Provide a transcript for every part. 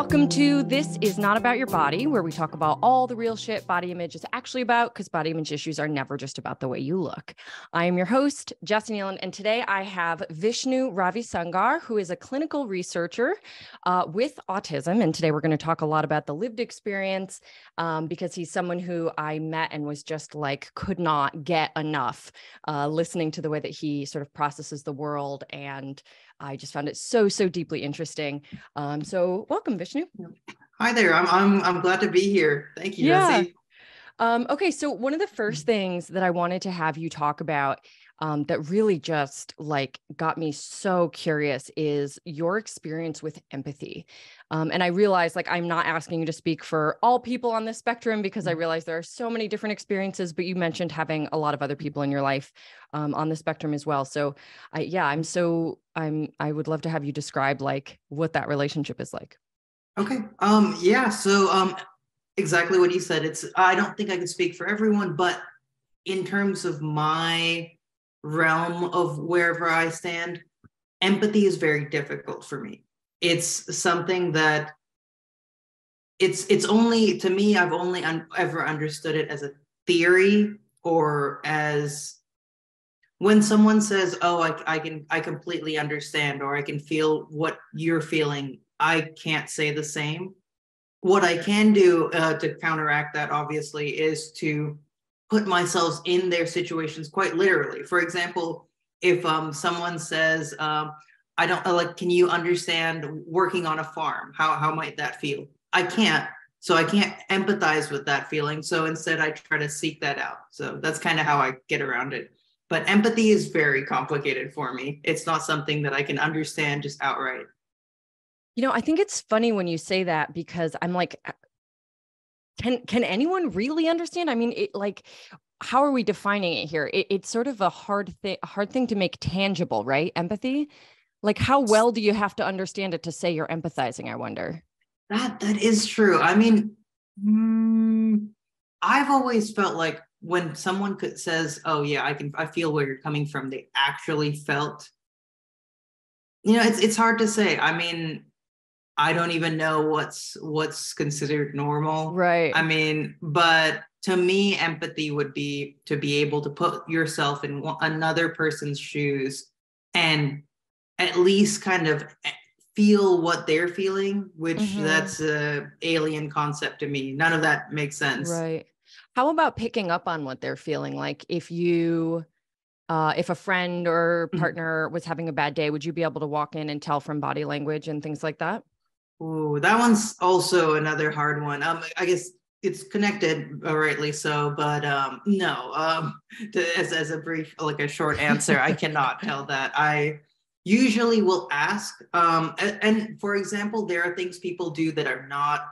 Welcome to This Is Not About Your Body, where we talk about all the real shit body image is actually about, because body image issues are never just about the way you look. I am your host, Jessie Nealon, and today I have Vishnu Ravisangar, who is a clinical researcher with autism. And today we're going to talk a lot about the lived experience because he's someone who I met and was just like, could not get enough listening to the way that he sort of processes the world. And I just found it so deeply interesting. So welcome, Vishnu. Hi there. I'm glad to be here. Thank you, Jessie. Okay, so one of the first things that I wanted to have you talk about that really just like got me so curious is your experience with empathy. And I realize like I'm not asking you to speak for all people on the spectrum because I realize there are so many different experiences, but you mentioned having a lot of other people in your life on the spectrum as well. So I would love to have you describe like what that relationship is like. Okay. Exactly what you said. I don't think I can speak for everyone, but in terms of my realm of wherever I stand, empathy is very difficult for me. It's something that it's only, to me, I've only ever understood it as a theory, or as when someone says, oh, I completely understand, or I can feel what you're feeling. I can't say the same. What I can do to counteract that, obviously, is to put myself in their situations quite literally. For example, if someone says, I don't like, can you understand working on a farm? How might that feel? I can't. So I can't empathize with that feeling. So instead, I try to seek that out. So that's kind of how I get around it. But empathy is very complicated for me. It's not something that I can understand just outright. You know, I think it's funny when you say that because I'm like, can anyone really understand? I mean, how are we defining it here? It's sort of a hard thing to make tangible, right? Empathy. Like, how well do you have to understand it to say you're empathizing? I wonder. That is true. I mean, I've always felt like when someone says, "Oh yeah, I feel where you're coming from," they actually felt. It's hard to say. I mean, I don't even know what's considered normal. Right. I mean, but to me, empathy would be to be able to put yourself in another person's shoes and at least kind of feel what they're feeling, which that's a alien concept to me. None of that makes sense. Right. How about picking up on what they're feeling? Like if a friend or partner was having a bad day, would you be able to walk in and tell from body language and things like that? Ooh, that one's also another hard one. I guess it's connected, rightly so, but no. As a brief, like a short answer, I cannot tell that. I usually will ask. And for example, there are things people do that are not.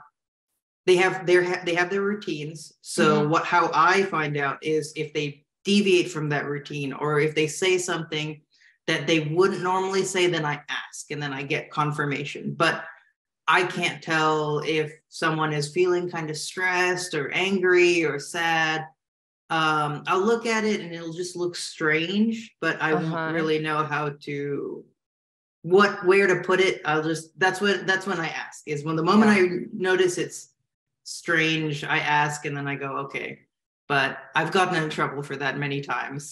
They have their routines. So how I find out is if they deviate from that routine, or if they say something that they wouldn't normally say, then I ask, and then I get confirmation. But I can't tell if someone is feeling kind of stressed or angry or sad. I'll look at it and it'll just look strange, but I won't really know where to put it. That's when I ask, is when the moment I notice it's strange, I ask, and then I go, okay. But I've gotten in trouble for that many times.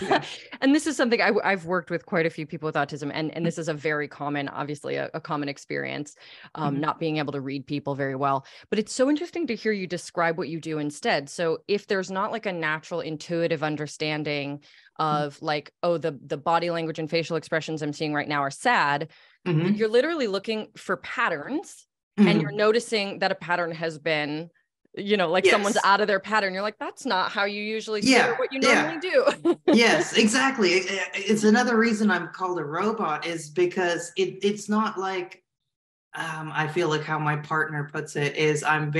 Yeah. And this is something I've worked with quite a few people with autism. And this is a very common, obviously a common experience, not being able to read people very well. But it's so interesting to hear you describe what you do instead. So if there's not like a natural intuitive understanding of like, oh, the body language and facial expressions I'm seeing right now are sad, you're literally looking for patterns and you're noticing that a pattern has been someone's out of their pattern. You're like, that's not how you usually say or what you normally do. Yes, exactly. It's another reason I'm called a robot, is because it's not like, I feel like how my partner puts it is I'm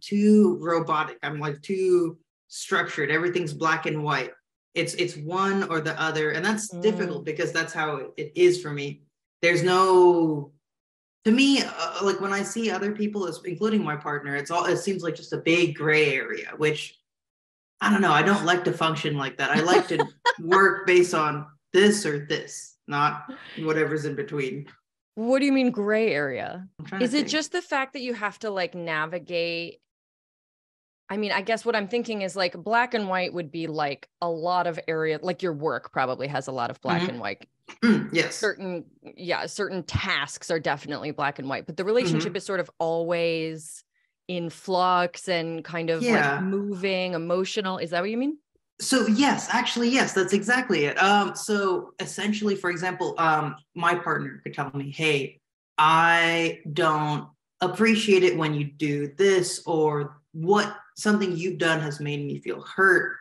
too robotic. I'm like too structured. Everything's black and white. It's one or the other. And that's difficult because that's how it is for me. There's no, to me, like when I see other people, including my partner, it seems like just a big gray area, which I don't know. I don't like to function like that. I like to work based on this or this, not whatever's in between. What do you mean gray area? I'm trying Is to it think. just the fact that you have to like navigate? I mean, I guess what I'm thinking is like black and white would be like a lot of area, like your work probably has a lot of black and white. Yes. Certain tasks are definitely black and white, but the Hmm. relationship is sort of always in flux and kind of like Yeah. moving, emotional. Is that what you mean? So yes, actually, yes, that's exactly it. So essentially, for example, my partner could tell me, "Hey, I don't appreciate it when you do this, or what something you've done has made me feel hurt."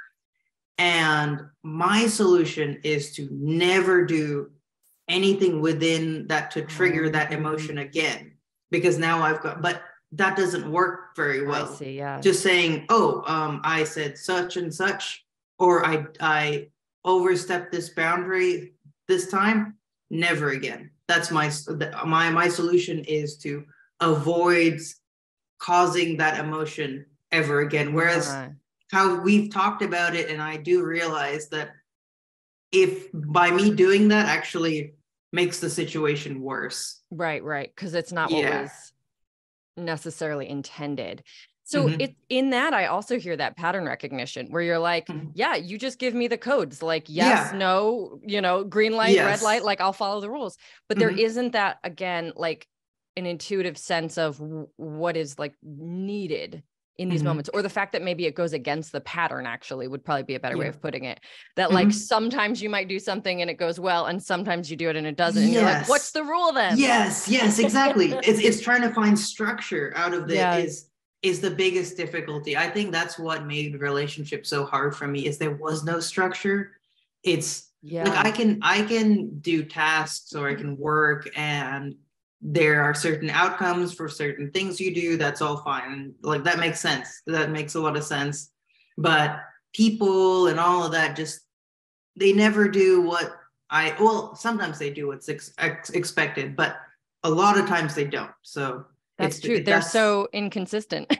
And my solution is to never do anything within that to trigger that emotion again, because now I've got, but that doesn't work very I well. see. Yeah. Just saying, oh, I said such and such, or I overstepped this boundary this time, never again. That's my solution is to avoid causing that emotion ever again. Whereas Uh-huh. how we've talked about it, and I do realize that if by me doing that actually makes the situation worse. Right, right. Because it's not what Yeah. was necessarily intended. So Mm-hmm. it in that I also hear that pattern recognition where you're like, Mm-hmm. yeah, you just give me the codes, like yes, Yeah. no, green light, red light, Yes. like I'll follow the rules. But there Mm-hmm. isn't that again, like an intuitive sense of what is like needed in these Mm-hmm. moments, or the fact that maybe it goes against the pattern actually would probably be a better way Yeah. of putting it. That like Mm-hmm. sometimes you might do something and it goes well, and sometimes you do it and it doesn't, and you're like, what's Yes. the rule then? Yes. Yes. Exactly. It's trying to find structure out of it Yeah. is the biggest difficulty. I think that's what made the relationship so hard for me is there was no structure. It's like Yeah. I can do tasks or I can work and there are certain outcomes for certain things you do. That's all fine. Like that makes sense. That makes a lot of sense. But people and all of that just they never do what well sometimes they do what's expected, but a lot of times they don't. So That's true. They're that's so inconsistent.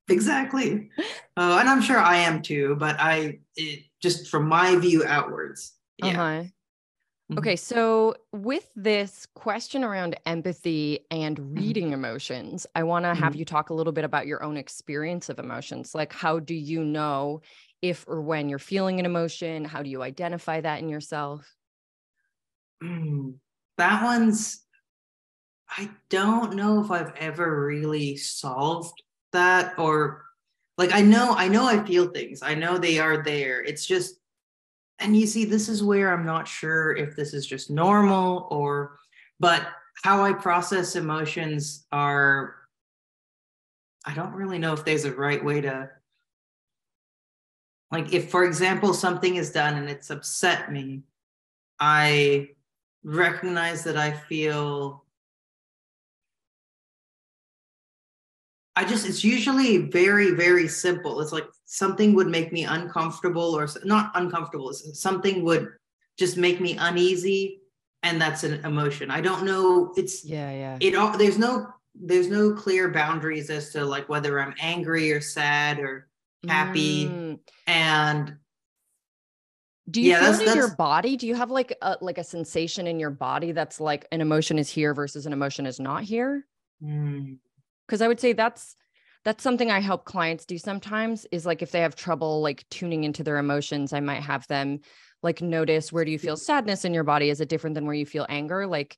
exactly. And I'm sure I am too, but just from my view outwards. Yeah. Uh-huh. Okay, Mhm. so with this question around empathy and Mhm. reading emotions, I want to have Mhm. you talk a little bit about your own experience of emotions. Like, how do you know if or when you're feeling an emotion? How do you identify that in yourself? Mm. That one's, I don't know if I've ever really solved that or like I know I feel things. I know they are there. It's just and you see this is where I'm not sure if this is just normal or but how I process emotions are I don't really know if there's a right way to like if for example something is done and it's upset me, I recognize that I feel it's usually very, very simple. It's like something would make me uncomfortable or not uncomfortable. Something would just make me uneasy. And that's an emotion. I don't know. Yeah, yeah. It all, there's no clear boundaries as to like whether I'm angry or sad or happy. Mm. And Do you yeah, feel it in your that's, body? Do you have like a sensation in your body that's like an emotion is here versus an emotion is not here? mm, Because I would say that's something I help clients do sometimes is like if they have trouble like tuning into their emotions, I might have them like notice where do you feel sadness in your body? Is it different than where you feel anger? Like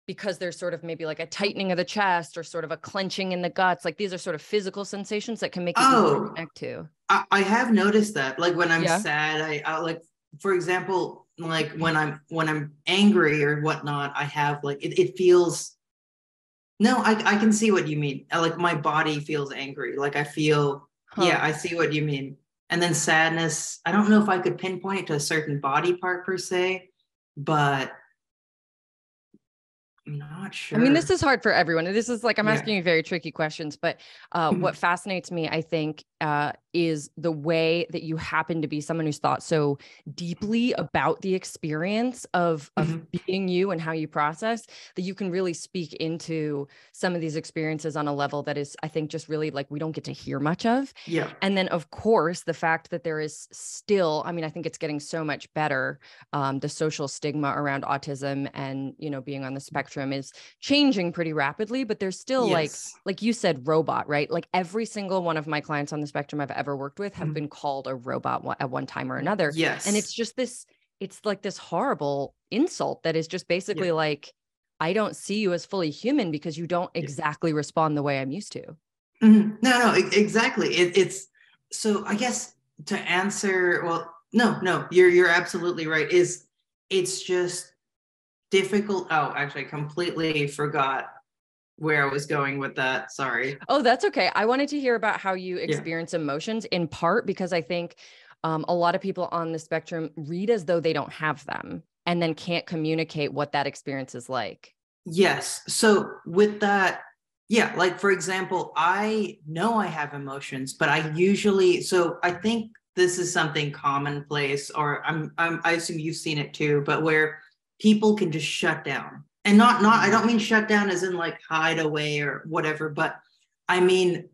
because there's sort of maybe like a tightening of the chest or sort of a clenching in the guts. Like these are sort of physical sensations that can make it easy to oh, connect to. I have noticed that. Like when I'm Yeah. sad, I like, for example, like when I'm angry or whatnot, I have like it feels. No, I can see what you mean. Like my body feels angry. Like I feel. Huh. Yeah, I see what you mean. And then sadness. I don't know if I could pinpoint it to a certain body part per se, but I'm not I mean, this sure. is hard for everyone. This is like I'm Yeah. asking you very tricky questions, but what fascinates me, I think, is the way that you happen to be someone who's thought so deeply about the experience of being you and how you process, that you can really speak into some of these experiences on a level that is, I think, just really like we don't get to hear much of. Yeah. And then of course, the fact that there is still, I mean, I think it's getting so much better. The social stigma around autism and, you know, being on the spectrum is changing pretty rapidly, but there's still like you said, robot, right? Like every single one of my clients on the spectrum I've ever worked with have been called a robot at one time or another. Yes. And it's just this, it's like this horrible insult that is just basically like, I don't see you as fully human because you don't exactly respond the way I'm used to. No, exactly. It's so I guess to answer, well, no, you're absolutely right. It's just difficult. Oh, actually, I completely forgot where I was going with that. Sorry. Oh, that's okay. I wanted to hear about how you experience emotions, in part because I think a lot of people on the spectrum read as though they don't have them and then can't communicate what that experience is like. Yes. So with that, yeah, like for example, I know I have emotions, but I usually, so I think this is something commonplace, or I assume you've seen it too, but where people can just shut down. And not, I don't mean shut down as in like hide away or whatever, but I mean,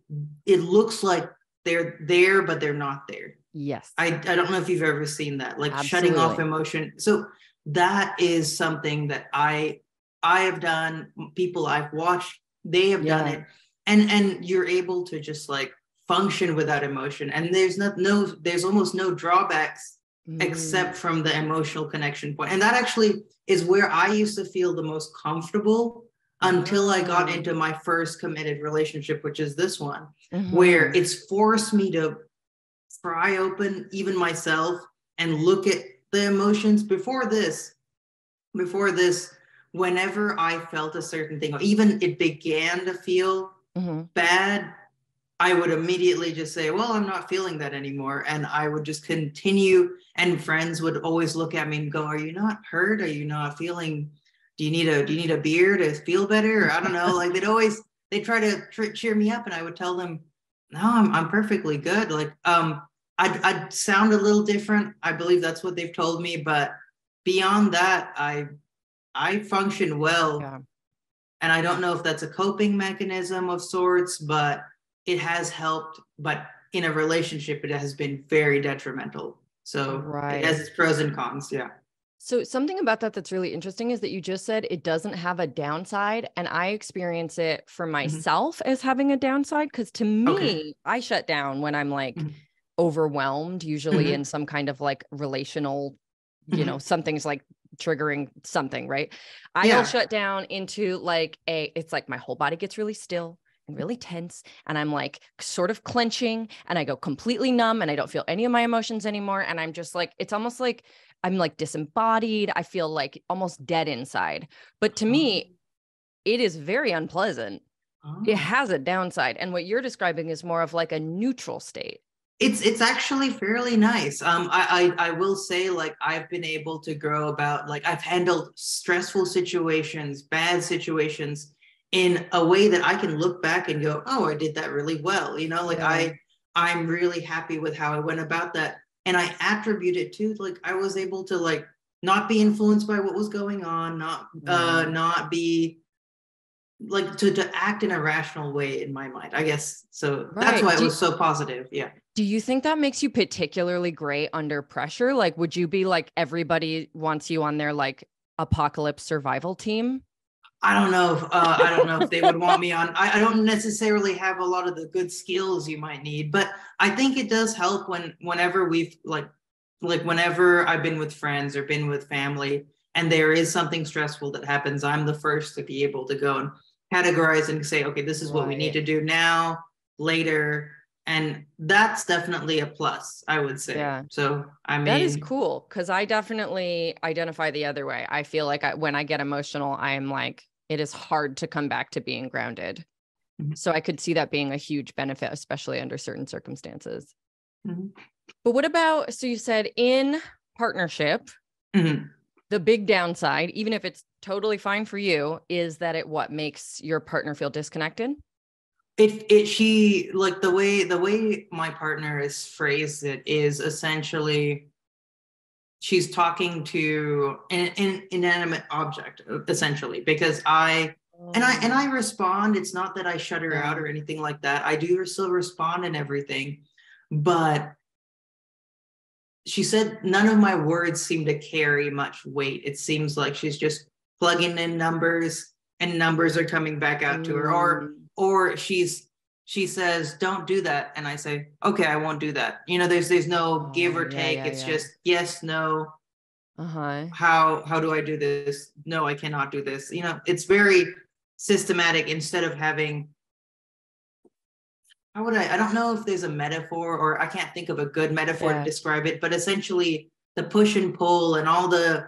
it looks like they're there, but they're not there. Yes. I don't know if you've ever seen that, like Absolutely. shutting off emotion. So that is something that I have done, people I've watched, they have done it. And you're able to just like function without emotion. And there's almost no drawbacks except from the emotional connection point. And that actually is where I used to feel the most comfortable until I got into my first committed relationship, which is this one, where it's forced me to pry open even myself and look at the emotions. Before this, whenever I felt a certain thing, or even it began to feel bad, I would immediately just say, well, I'm not feeling that anymore. And I would just continue. And friends would always look at me and go, are you not hurt? Are you not feeling, do you need a beer to feel better? Or I don't know. Like they try to cheer me up, and I would tell them, no, I'm perfectly good. Like, I'd sound a little different. I believe that's what they've told me. But beyond that, I function well. Yeah. And I don't know if that's a coping mechanism of sorts, but it has helped. But in a relationship, it has been very detrimental. So it has its pros and cons. Yeah. So something about that that's really interesting is that you just said it doesn't have a downside. And I experience it for myself as having a downside, because to me, I shut down when I'm like overwhelmed, usually in some kind of like relational, you know, something's like triggering something, right? I'll shut down into like it's like my whole body gets really still and really tense, and I'm like sort of clenching, and I go completely numb, and I don't feel any of my emotions anymore. And I'm just like, it's almost like I'm like disembodied. I feel like almost dead inside. But to me, it is very unpleasant. It has a downside. And what you're describing is more of like a neutral state. It's actually fairly nice. I will say, like, I've been able to grow about, like, I've handled stressful situations, bad situations in a way that I can look back and go, oh, I did that really well. You know, like I'm really happy with how I went about that. And I attribute it to, like, I was able to like not be influenced by what was going on, not be like to act in a rational way in my mind, I guess. So that's why it was so positive. Yeah. Do you think that makes you particularly great under pressure? Like, would you be like, everybody wants you on their like apocalypse survival team? I don't know. I don't know if they would want me on. I don't necessarily have a lot of the good skills you might need, but I think it does help whenever we've like whenever I've been with friends or been with family and there is something stressful that happens, I'm the first to be able to go and categorize and say, okay, this is what we need to do now, later. And that's definitely a plus, I would say. Yeah. So, I mean, that is cool, because I definitely identify the other way. I feel like when I get emotional, I am like, it is hard to come back to being grounded. So I could see that being a huge benefit, especially under certain circumstances. But what about, so you said in partnership, the big downside, even if it's totally fine for you, is that it what makes your partner feel disconnected? she like the way my partner has phrased it is essentially she's talking to an inanimate object essentially, because I respond. It's not that I shut her out or anything like that. I do still respond and everything, but she said none of my words seem to carry much weight. It seems like she's just plugging in numbers and numbers are coming back out to her, or she says don't do that and I say okay, I won't do that. There's no give or take. It's just yes, no. How do I do this? No, I cannot do this. It's very systematic instead of having, I don't know if there's a metaphor, or I can't think of a good metaphor to describe it, but essentially the push and pull and all the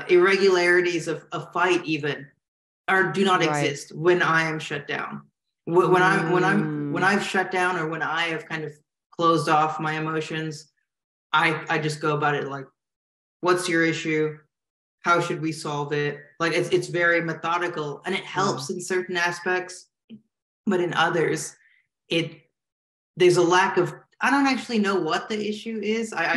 irregularities of a fight even do not exist when I am shut down. When I've shut down, or when I have kind of closed off my emotions, I just go about it like, what's your issue? How should we solve it? Like it's very methodical, and it helps in certain aspects, but in others, there's a lack of. I don't actually know what the issue is. I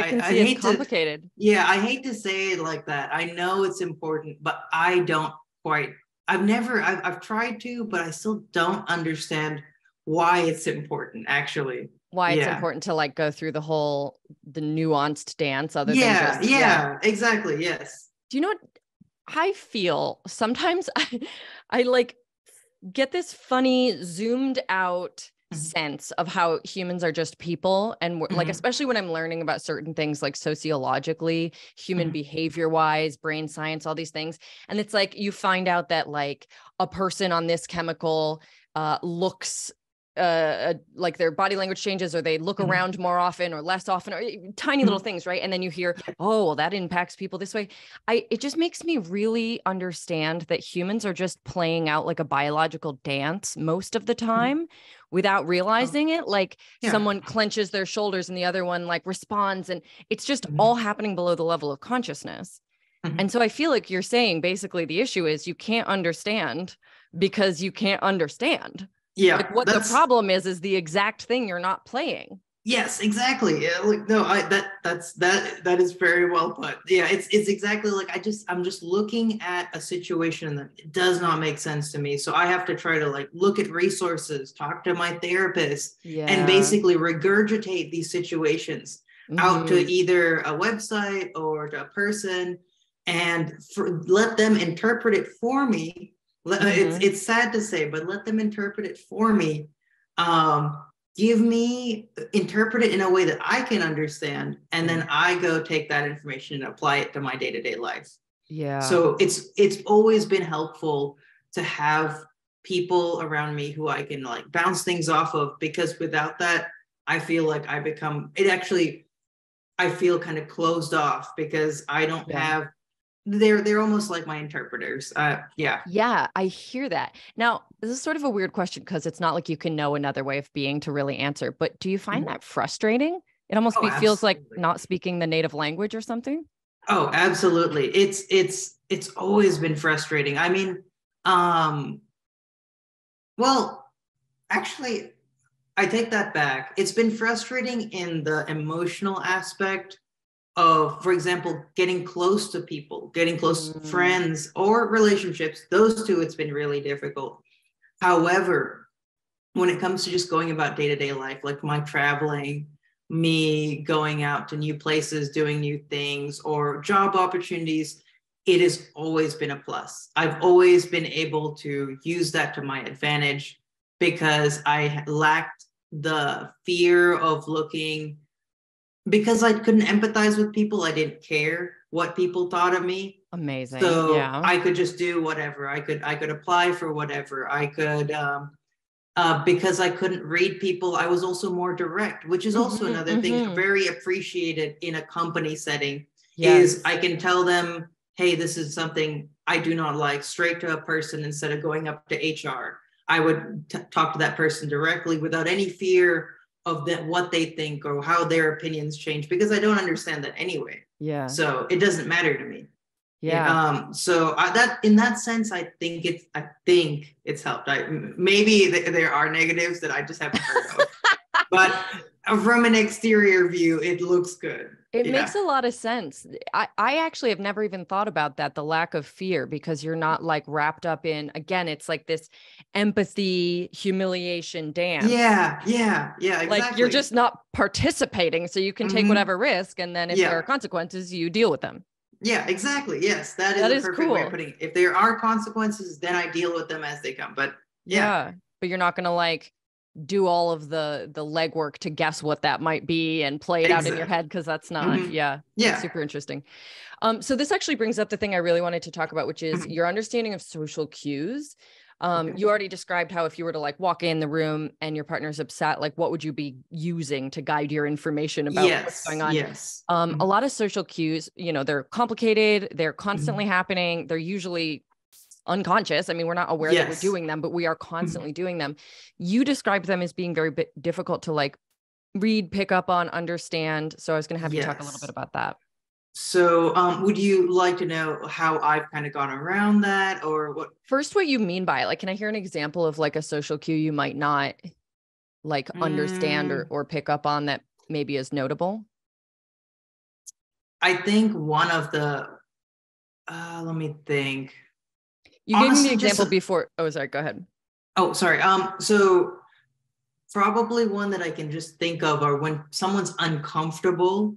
can see it's complicated. I hate to say it like that. I know it's important, but I don't quite. I've tried to, but I still don't understand why it's important, actually. Why it's important to like go through the nuanced dance other than just exactly. Yes. Do you know what I feel? Sometimes I like get this funny zoomed out sense of how humans are just people. And like, especially when I'm learning about certain things like sociologically, human behavior wise, brain science, all these things. And it's like, you find out that like a person on this chemical looks like their body language changes, or they look around more often or less often, or tiny little things, right? And then you hear, oh, well, that impacts people this way. It just makes me really understand that humans are just playing out like a biological dance most of the time without realizing it. Like someone clenches their shoulders and the other one like responds, and it's just all happening below the level of consciousness. And so I feel like you're saying basically the issue is you can't understand because you can't understand. Yeah. Like what the problem is the exact thing you're not playing. Yes, exactly. Yeah, like no, that is very well put. Yeah, it's exactly like I'm just looking at a situation that does not make sense to me. So I have to try to like look at resources, talk to my therapist, and basically regurgitate these situations out to either a website or to a person, and let them interpret it for me. It's sad to say, but let them interpret it for me. Interpret it in a way that I can understand, and then I go take that information and apply it to my day-to-day life. Yeah. So it's always been helpful to have people around me who I can like bounce things off of, because without that, I feel like I feel kind of closed off, because I don't have. They're almost like my interpreters. Yeah, I hear that. Now, this is sort of a weird question because it's not like you can know another way of being to really answer, but do you find that frustrating? It almost feels like not speaking the native language or something. Oh, absolutely. It's always been frustrating. I mean, well, actually, I take that back. It's been frustrating in the emotional aspect of, for example, getting close to people, getting close to friends or relationships. Those two, it's been really difficult. However, when it comes to just going about day-to-day life, like my traveling, me going out to new places, doing new things, or job opportunities, it has always been a plus. I've always been able to use that to my advantage, because I lacked the fear of looking. Because I couldn't empathize with people, I didn't care what people thought of me. Amazing. So I could just do whatever. I could apply for whatever. I could, because I couldn't read people, I was also more direct, which is also another thing very appreciated in a company setting. Is I can tell them, hey, this is something I do not like, straight to a person instead of going up to HR. I would talk to that person directly without any fear of what they think or how their opinions change, because I don't understand that anyway. Yeah. So it doesn't matter to me. Yeah. So that in that sense, I think it's helped. Maybe there are negatives that I just haven't heard of, but from an exterior view, it looks good. It Yeah. makes a lot of sense. I actually have never even thought about that, the lack of fear, because you're not like wrapped up in, again, it's like this empathy, humiliation dance. Yeah, exactly. Like you're just not participating. So you can take whatever risk. And then if there are Yeah. consequences, you deal with them. Yeah, exactly. Yes, that is That a is perfect way of cool. putting it. If there are consequences, then I deal with them as they come. But yeah. Yeah. But you're not going to like do all of the legwork to guess what that might be and play it out in your Exactly. head, because that's not, yeah, that's Yeah. super interesting. So this actually brings up the thing I really wanted to talk about, which is your understanding of social cues. You already described how if you were to like walk in the room and your partner's upset, like what would you be using to guide your information about what's going on? Yes. A lot of social cues, you know, they're complicated, they're constantly happening, they're usually unconscious. I mean, we're not aware that we're doing them, but we are constantly doing them. You described them as being very difficult to like read, pick up on, understand. So I was going to have you talk a little bit about that. So, would you like to know how I've kind of gone around that, or what? First, what you mean by it? Like, can I hear an example of like a social cue you might not like understand or pick up on that maybe is notable? I think one of the, let me think. You gave me the example before. Oh, sorry. Go ahead. Oh, sorry. So probably one that I can just think of are when someone's uncomfortable.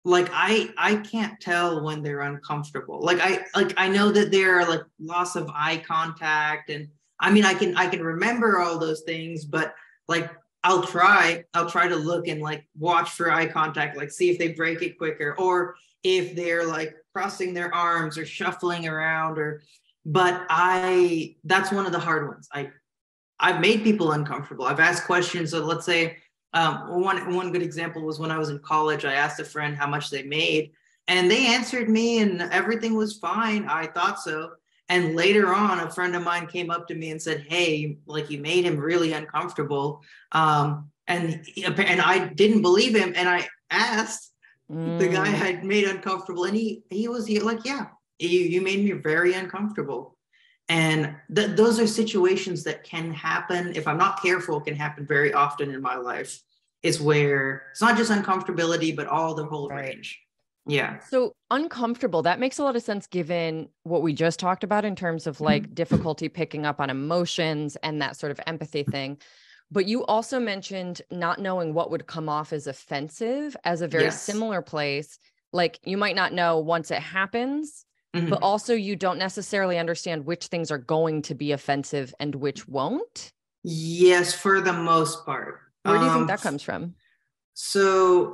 Like I can't tell when they're uncomfortable. Like I know that there are like loss of eye contact, and I mean I can remember all those things, but like I'll try to look and like watch for eye contact, like see if they break it quicker, or if they're like crossing their arms or shuffling around, or but that's one of the hard ones. I've made people uncomfortable. I've asked questions. So let's say one good example was when I was in college. I asked a friend how much they made, and they answered me, and everything was fine. I thought so. And later on, a friend of mine came up to me and said, "Hey, like you made him really uncomfortable." And I didn't believe him, and I asked the guy I had made uncomfortable, and he was like, "Yeah, you made me very uncomfortable." And those are situations that can happen if I'm not careful, can happen very often in my life, is where it's not just uncomfortability, but all the whole range. Yeah. So uncomfortable, that makes a lot of sense given what we just talked about in terms of like difficulty picking up on emotions and that sort of empathy thing. But you also mentioned not knowing what would come off as offensive as a very similar place. Like you might not know once it happens, but also you don't necessarily understand which things are going to be offensive and which won't. Yes, for the most part. Where do you think that comes from? So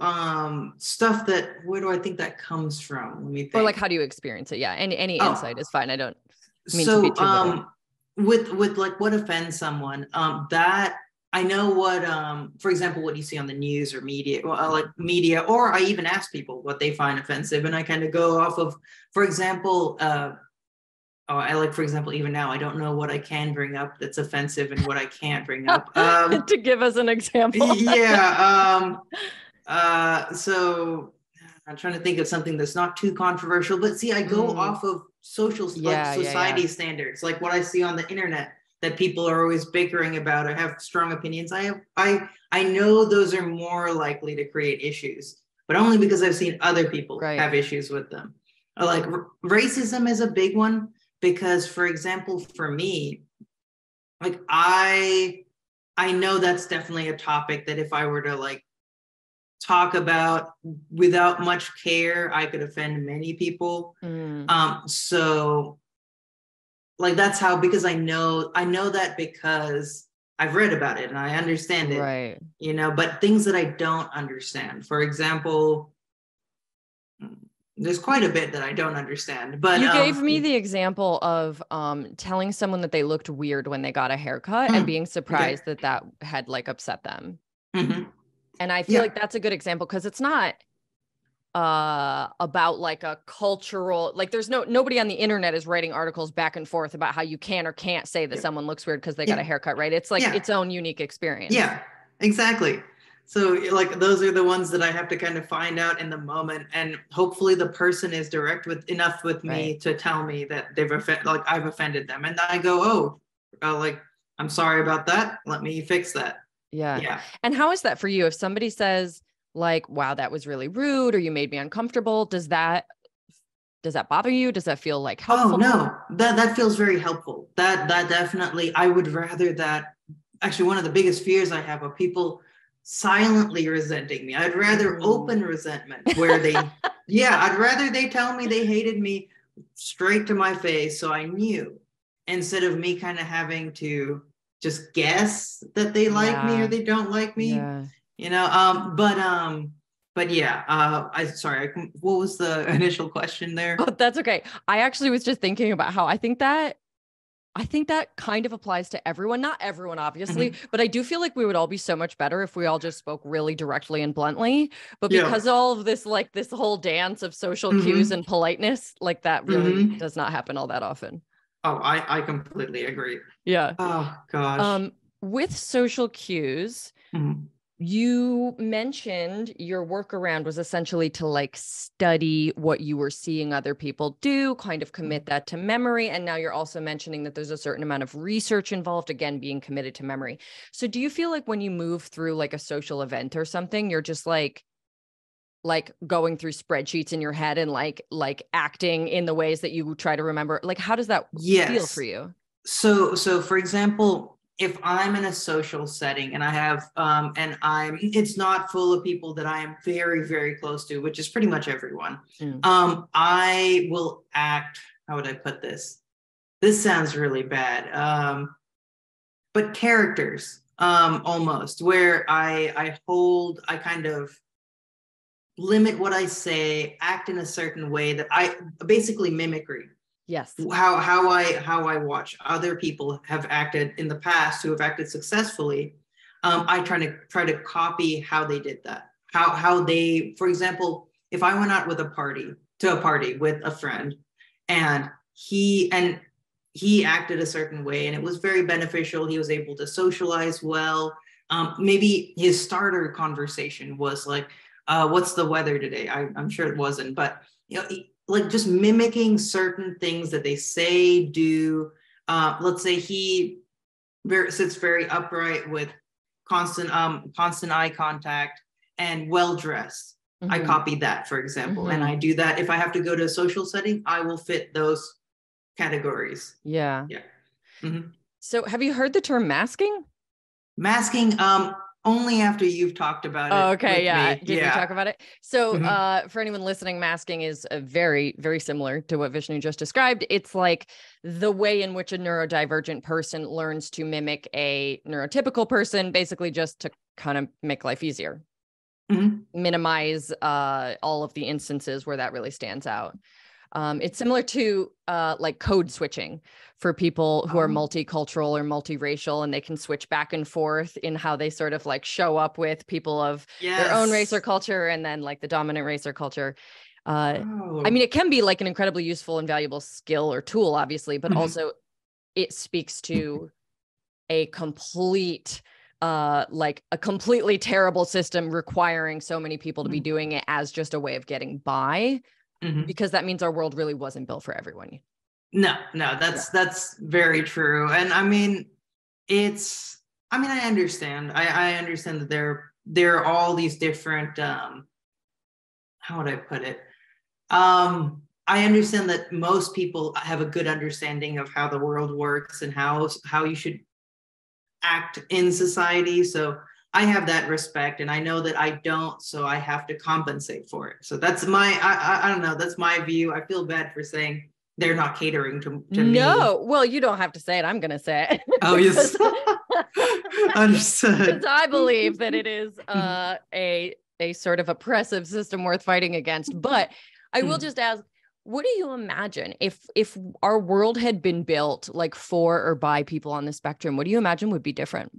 stuff that, where do I think that comes from? Let me think. Or like, how do you experience it? Yeah. Any insight is fine. I don't mean to be too literal. With like what offends someone, that I know what, for example, what you see on the news or media, like media, or I even ask people what they find offensive, and I kind of go off of, for example, I like, for example, even now, I don't know what I can bring up that's offensive and what I can't bring up. To give us an example. Yeah. So I'm trying to think of something that's not too controversial, but see, I go off of society standards, like what I see on the internet that people are always bickering about or have strong opinions. I know those are more likely to create issues, but only because I've seen other people have issues with them. Like racism is a big one, because, for example, for me, like I know that's definitely a topic that if I were to like talk about without much care, I could offend many people. So like that's how, because I know that because I've read about it and I understand it, you know, but things that I don't understand, for example, there's quite a bit that I don't understand, but you gave me the example of telling someone that they looked weird when they got a haircut and being surprised that had like upset them. And I feel like that's a good example, because it's not about like a cultural, like there's nobody on the internet is writing articles back and forth about how you can or can't say that someone looks weird because they got a haircut, right? It's like its own unique experience. Yeah, exactly. So like those are the ones that I have to kind of find out in the moment, and hopefully the person is direct with enough with me Right. to tell me that like I've offended them, and I go, oh, like I'm sorry about that. Let me fix that. Yeah. Yeah. And how is that for you? If somebody says like, wow, that was really rude, or you made me uncomfortable, does that bother you? Does that feel like Oh helpful? no, that feels very helpful. That definitely, I would rather that. Actually, one of the biggest fears I have are people silently resenting me. I'd rather open resentment where they, yeah, I'd rather they tell me they hated me straight to my face so I knew, instead of me kind of having to just guess that they like me or Yeah. they don't like me, Yeah. you know. But yeah, what was the initial question there? Oh, that's okay. I actually was just thinking about how I think that kind of applies to everyone, not everyone, obviously, Mhm. but I do feel like we would all be so much better if we all just spoke really directly and bluntly. But Yeah. because all of this, like this whole dance of social cues Mm-hmm. and politeness, like that really Mm-hmm. does not happen all that often. Oh, I completely agree. Yeah. Oh gosh. Um, with social cues, Mhm. you mentioned your workaround was essentially to like study what you were seeing other people do, kind of commit that to memory. And now you're also mentioning that there's a certain amount of research involved, again, being committed to memory. So do you feel like when you move through like a social event or something, you're just like going through spreadsheets in your head and like acting in the ways that you try to remember? Like, how does that feel for Yes. you? So for example, if I'm in a social setting and I have and it's not full of people that I am very, very close to, which is pretty much everyone, Mm. I will act, how would I put this? This sounds really bad. But characters, almost, where I kind of limit what I say, act in a certain way that I basically mimicry Yes. how I watch other people have acted in the past who have acted successfully. I try to copy how they did that. How they, for example, if I went out with a party with a friend, and he acted a certain way and it was very beneficial. He was able to socialize well. Maybe his starter conversation was like, "What's the weather today?" I'm sure it wasn't, but you know, like just mimicking certain things that they say, do. Let's say he sits very upright with constant eye contact and well dressed. I Mm-hmm. copy that, for example, and Mm-hmm. I do that. If I have to go to a social setting, I will fit those categories. Yeah. Yeah. Mhm. So have you heard the term masking? Masking, only after you've talked about Oh, it okay. with Yeah. me. Did we Yeah. talk about it? So, Mhm. for anyone listening, masking is a very, very similar to what Vishnu just described. It's like the way in which a neurodivergent person learns to mimic a neurotypical person, basically just to kind of make life easier, Mhm. minimize all of the instances where that really stands out. It's similar to like code switching for people who are Oh, multicultural or multiracial, and they can switch back and forth in how they sort of like show up with people of their own race or yes. culture and then like the dominant race or culture. I mean, Oh. it can be like an incredibly useful and valuable skill or tool, obviously, but Mhm. also it speaks to a complete like a completely terrible system requiring so many people to be Mhm. doing it as just a way of getting by, Mhm. because that means our world really wasn't built for everyone. No, no, Yeah. that's very true. And I mean, it's I mean, I understand. I understand that there are all these different how would I put it? I understand that most people have a good understanding of how the world works and how you should act in society. So I have that respect, and I know that I don't, so I have to compensate for it. So that's I don't know, that's my view. I feel bad for saying they're not catering to me. No, well, you don't have to say it. I'm going to say it Oh yes, because understood. I believe that it is a sort of oppressive system worth fighting against. But I will just ask, what do you imagine if our world had been built like for or by people on the spectrum? What do you imagine would be different?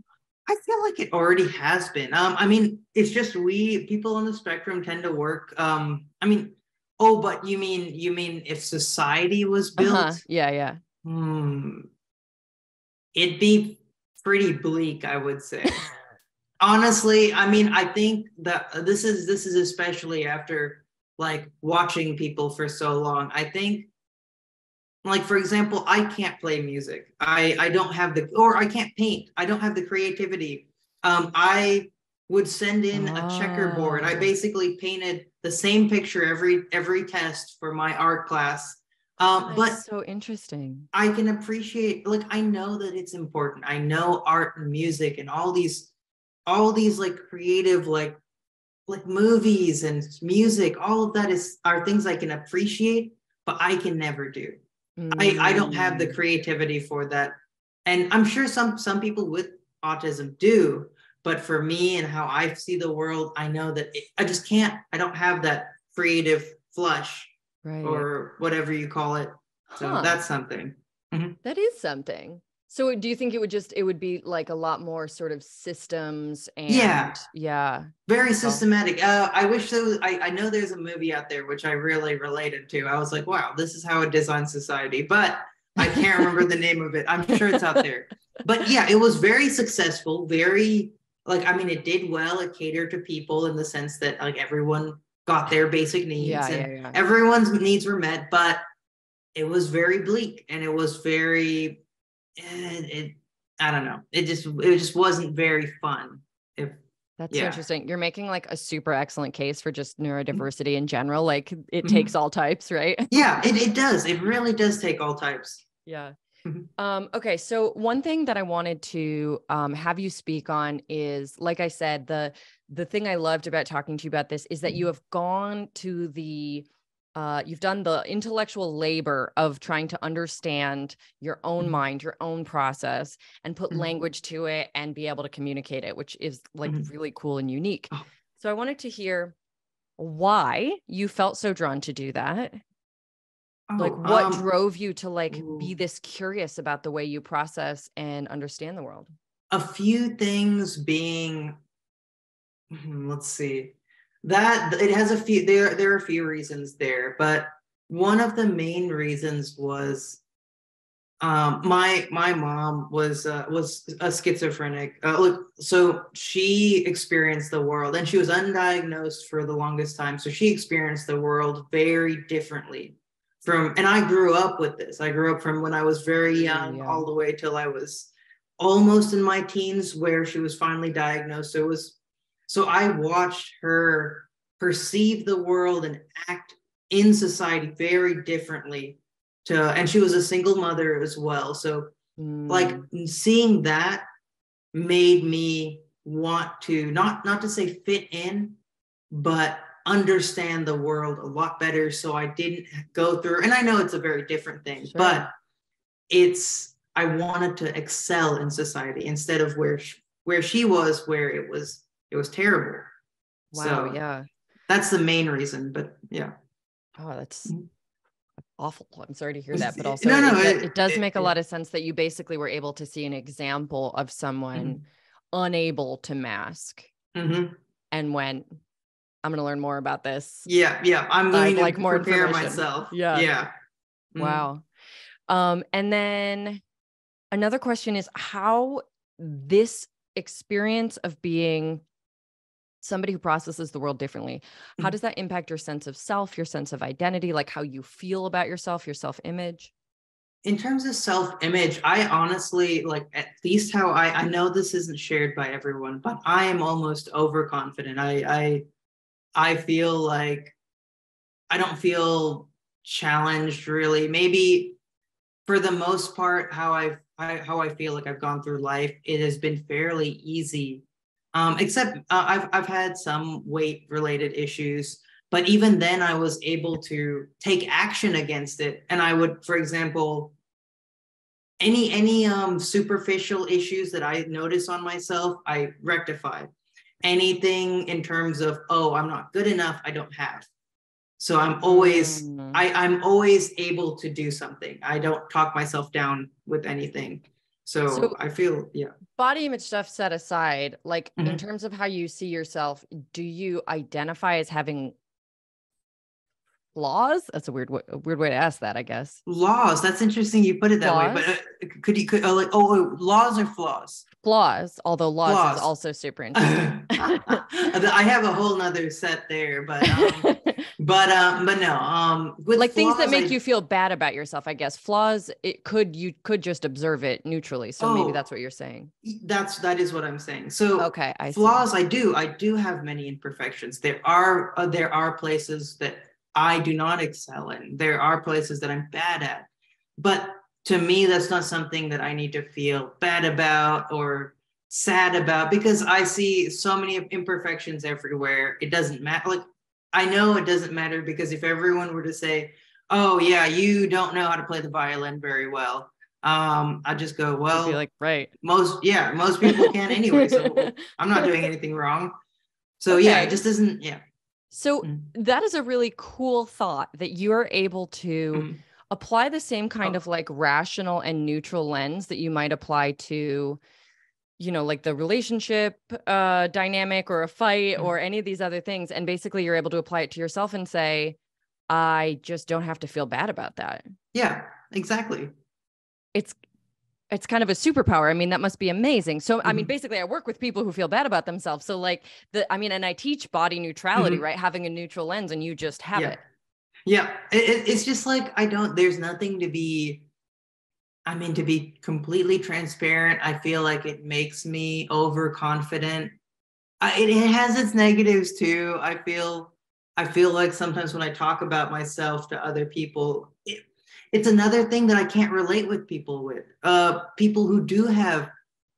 I feel like it already has been. I mean, it's just we people on the spectrum tend to work. I mean, oh, but you mean if society was built, Uh-huh. Yeah, yeah. hmm, it'd be pretty bleak, I would say. Honestly, I mean, I think that this is especially after like watching people for so long. I think, like, for example, I can't play music. I don't have the, or I can't paint. I don't have the creativity. I would send in a checkerboard. I Oh, basically painted the same picture every test for my art class. that's But so interesting. I can appreciate, like, I know that it's important. I know art and music and all these like creative, like movies and music, all of that are things I can appreciate, but I can never do. I don't have the Mm, creativity for that. And I'm sure some people with autism do, but for me and how I see the world, I know that I just can't, I don't have that creative flush right. or whatever you call it. So Huh. that's something. Mhm. That is something. So do you think it would be like a lot more sort of systems Yeah, and yeah. very Well, systematic. I wish there was, I know there's a movie out there which I really related to. I was like, wow, this is how it designs society, but I can't remember the name of it. I'm sure it's out there. But yeah, it was very successful, very, like, I mean, it did well. It catered to people in the sense that like everyone got their basic yeah, needs yeah, and yeah. everyone's needs were met, but it was very bleak and it was very, it, I don't know. It just wasn't very fun. If, That's so yeah. interesting. You're making like a super excellent case for just neurodiversity in general. Like it takes Mhm. all types, right? Yeah, it does. It really does take all types. Yeah. Mhm. Okay, so one thing that I wanted to have you speak on is, like I said, the thing I loved about talking to you about this is that you have gone to the you've done the intellectual labor of trying to understand your own Mhm. mind, your own process, and put Mhm. language to it and be able to communicate it, which is like Mhm. really cool and unique. Oh, So I wanted to hear why you felt so drawn to do that. Like oh, what drove you to like be ooh. this curious about the way you process and understand the world? A few things being, let's see, that it has a few, there are a few reasons there, but one of the main reasons was, my mom was a schizophrenic. Look, so she experienced the world, and she was undiagnosed for the longest time. So she experienced the world very differently from. And I grew up with this. I grew up from when I was very Ooh, young yeah. all the way till I was almost in my teens, where she was finally diagnosed. So it was. So I watched her perceive the world and act in society very differently to, and she was a single mother as well. So like Mm, seeing that made me want to not to say fit in, but understand the world a lot better. So I didn't go through, and I know it's a very different thing, sure. but it's, I wanted to excel in society instead of where she was, where it was terrible. Wow. So Yeah. that's the main reason. But yeah. Oh, that's awful. I'm sorry to hear that, but also No, no, it does make a yeah. lot of sense that you basically were able to see an example of someone Mhm. unable to mask Mhm. and went, I'm going to learn more about this. Yeah, yeah. I'm I'd going like to more prepare information. myself. Yeah. Yeah. Mm. Wow. And then another question is how this experience of being somebody who processes the world differently, how does that impact your sense of self, your sense of identity, like how you feel about yourself, your self-image? In terms of self-image, I honestly, like, at least how I know this isn't shared by everyone, but I am almost overconfident. I feel like I don't feel challenged really. Maybe for the most part, how I feel like I've gone through life, it has been fairly easy. Except I've had some weight related issues, but even then I was able to take action against it. And I would, for example, any superficial issues that I notice on myself, I rectify. Anything in terms of, oh, I'm not good enough, I don't have. So Mm. I'm always able to do something. I don't talk myself down with anything. So So I feel, yeah. body image stuff set aside, like in Mhm. terms of how you see yourself, do you identify as having Flaws? That's a weird way to ask that, I guess. Laws. That's interesting. You put it that way, Flaws? but could like, laws or flaws? Flaws, although laws is Flaws. also super interesting. I have a whole nother set there, but no, with Like things that flaws, make you feel bad about yourself, I guess. Flaws, you could just observe it neutrally. So maybe that's what you're saying. that is what I'm saying. So Okay, I see. flaws, I do have many imperfections. There are places that I do not excel in. There are places that I'm bad at, but to me, that's not something that I need to feel bad about or sad about, because I see so many imperfections everywhere. It doesn't matter. Like, I know it doesn't matter, because if everyone were to say, oh yeah, you don't know how to play the violin very well, I just go, well, You'd be like, right. most people can anyway, so I'm not doing anything wrong. So Okay. yeah, it just isn't. Yeah. So that is a really cool thought, that you're able to apply the same kind of like rational and neutral lens that you might apply to, you know, like the relationship dynamic or a fight or any of these other things. And basically you're able to apply it to yourself and say, I just don't have to feel bad about that. Yeah, exactly. It's kind of a superpower. I mean, that must be amazing. So, I mean, basically I work with people who feel bad about themselves. So like and I teach body neutrality, right? Having a neutral lens, and you just have it. Yeah. It's just like, there's nothing to be, to be completely transparent. I feel like it makes me overconfident. It has its negatives too. I feel like sometimes when I talk about myself to other people, it's another thing that I can't relate with people with. People who do have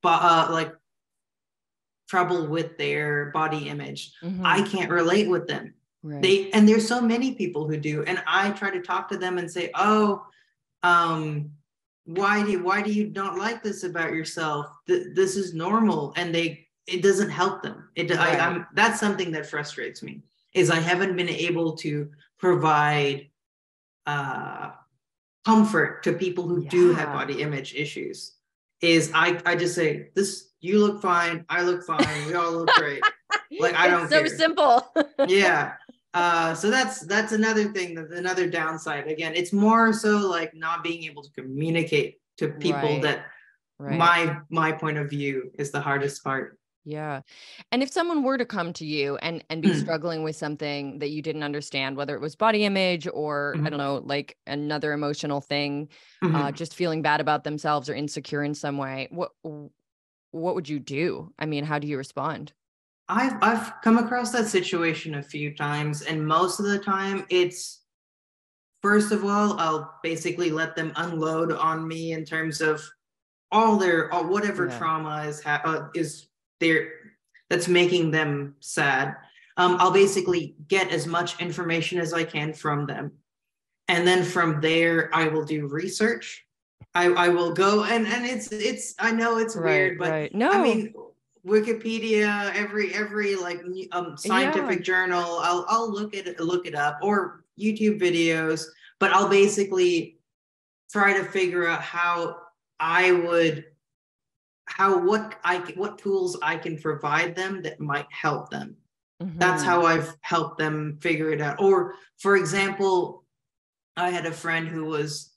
like trouble with their body image. I can't relate with them. Right. And there's so many people who do. And I try to talk to them and say, oh, why do you not like this about yourself? This is normal. And it doesn't help them. That's something that frustrates me, is I haven't been able to provide comfort to people who do have body image issues. Is I just say, you look fine, I look fine, we all look great. Like, I don't care. So simple. Yeah. So that's another thing, another downside. Again, it's more so like not being able to communicate to people that my point of view is the hardest part. Yeah. And if someone were to come to you and be struggling with something that you didn't understand, whether it was body image or I don't know, like another emotional thing, just feeling bad about themselves or insecure in some way, what would you do? I mean, how do you respond? I've come across that situation a few times, and most of the time it's, first of all, I'll basically let them unload on me in terms of all whatever trauma is there that's making them sad. I'll basically get as much information as I can from them, and then from there I will do research. I will go and it's I know it's weird, but no, I mean, Wikipedia, every like scientific journal, I'll look it up, or YouTube videos, but I'll basically try to figure out what tools I can provide them that might help them. That's how I've helped them figure it out. Or for example, I had a friend who was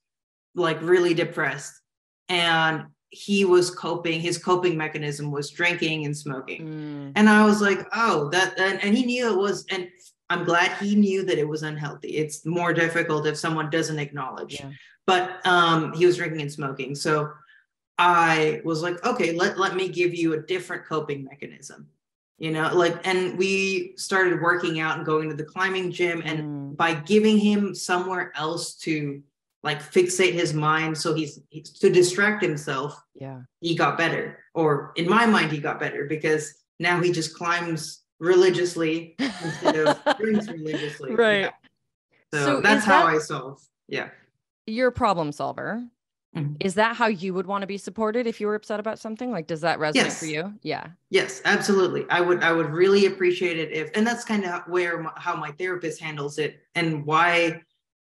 like really depressed, and his coping mechanism was drinking and smoking. And I was like, oh, and he knew it was, and I'm glad he knew that it was unhealthy. It's more difficult if someone doesn't acknowledge, but he was drinking and smoking. So I was like, okay, let me give you a different coping mechanism, and we started working out and going to the climbing gym. And by giving him somewhere else to like fixate his mind, so he's to distract himself, he got better. Or in my mind, he got better, because now he just climbs religiously instead of drinks religiously. Right. So that's how I solve. Yeah. You're a problem solver. Is that how you would want to be supported if you were upset about something? Like, does that resonate for you? Yeah. Yes, absolutely. I would really appreciate it and that's kind of how my therapist handles it, and why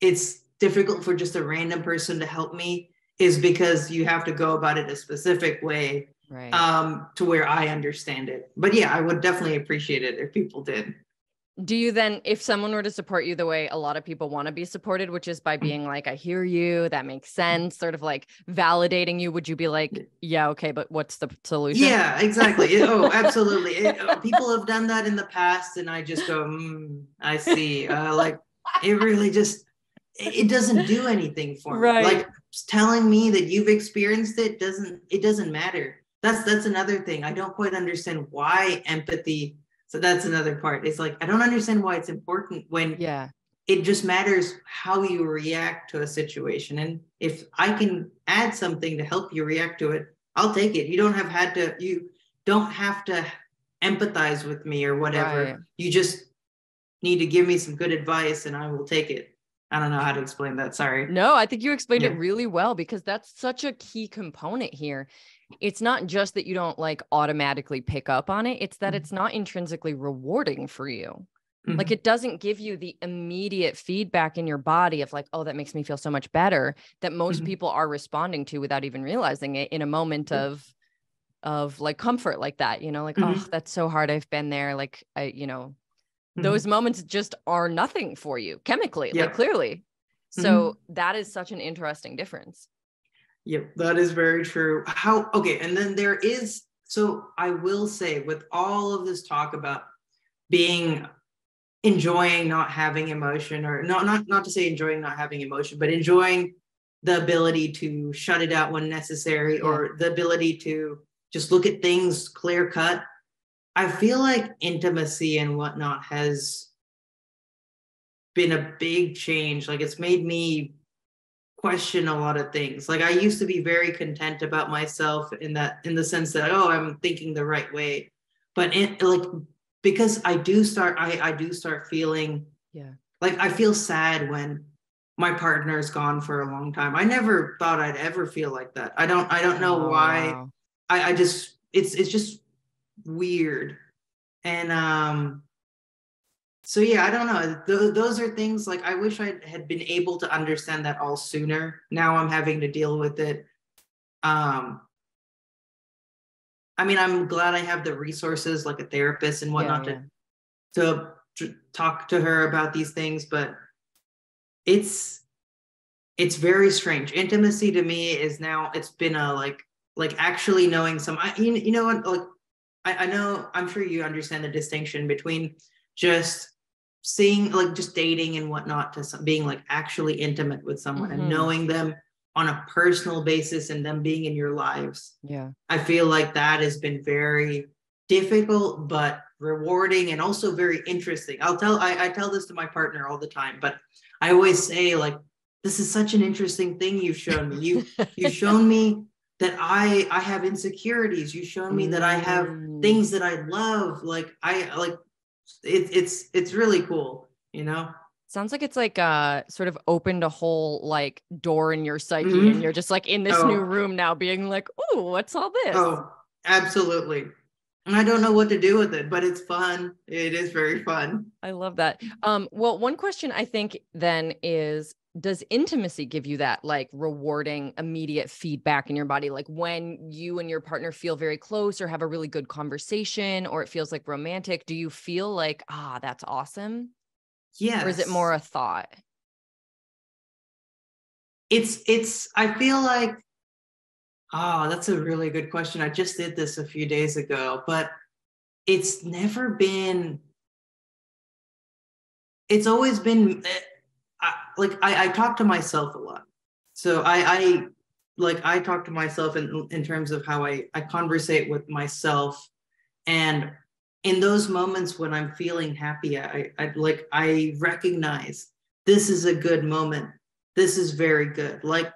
it's difficult for just a random person to help me is because you have to go about it a specific way, to where I understand it. But yeah, I would definitely appreciate it if people did. Do you then, if someone were to support you the way a lot of people want to be supported, which is by being like, I hear you, that makes sense, sort of like validating you, would you be like, yeah, okay, but what's the solution? Yeah, exactly. Oh, absolutely. People have done that in the past, and I just go, I see. Like, it really just, it doesn't do anything for me. Right. Like, telling me that you've experienced it doesn't matter. That's another thing. I don't quite understand why empathy. So that's another part. It's like, I don't understand why it's important when Yeah. it just matters how you react to a situation. And if I can add something to help you react to it, I'll take it. You don't have to empathize with me or whatever. Right. You just need to give me some good advice and I will take it. I don't know how to explain that. Sorry. No, I think you explained Yeah. it really well, because that's such a key component here. It's not just that you don't like automatically pick up on it. It's that it's not intrinsically rewarding for you. Like, it doesn't give you the immediate feedback in your body of like, oh, that makes me feel so much better, that most people are responding to without even realizing it in a moment of like comfort like that, you know, like, oh, that's so hard. I've been there. Like, those moments just are nothing for you chemically, like clearly. So that is such an interesting difference. Yep, that is very true. Okay. And then so I will say, with all of this talk about enjoying not having emotion, or not to say enjoying not having emotion, but enjoying the ability to shut it out when necessary, or the ability to just look at things clear cut. I feel like intimacy and whatnot has been a big change. Like, it's made me question a lot of things. Like, I used to be very content about myself in the sense that, oh, I'm thinking the right way. But because I do start feeling like I feel sad when my partner's gone for a long time. I never thought I'd ever feel like that. I don't know why. Wow. I just it's just weird. And so yeah, I don't know. Those are things like I wish I had been able to understand that all sooner. Now I'm having to deal with it. I mean, I'm glad I have the resources like a therapist and whatnot to talk to her about these things, but it's very strange. Intimacy to me is now, it's been a like actually knowing you know what, like I know, I'm sure you understand the distinction between just seeing, like, just dating and whatnot, to being like actually intimate with someone and knowing them on a personal basis and them being in your lives. Yeah. I feel like that has been very difficult, but rewarding, and also very interesting. I tell this to my partner all the time, but I always say, like, this is such an interesting thing you've shown me. You've shown me that I have insecurities. You've shown me that I have things that I love. Like, it's really cool, you know? Sounds like it's like sort of opened a whole like door in your psyche, and you're just like in this new room now being like, oh, what's all this? Oh, absolutely. And I don't know what to do with it, but it's fun. It is very fun. I love that. Well, one question I think then is, does intimacy give you that like rewarding immediate feedback in your body? Like when you and your partner feel very close or have a really good conversation, or it feels like romantic, do you feel like, that's awesome? Yes. Or is it more a thought? I feel like, that's a really good question. I just did this a few days ago, but it's always been I talk to myself a lot. So I talk to myself in terms of how I conversate with myself. And in those moments when I'm feeling happy, I recognize this is a good moment. This is very good. Like,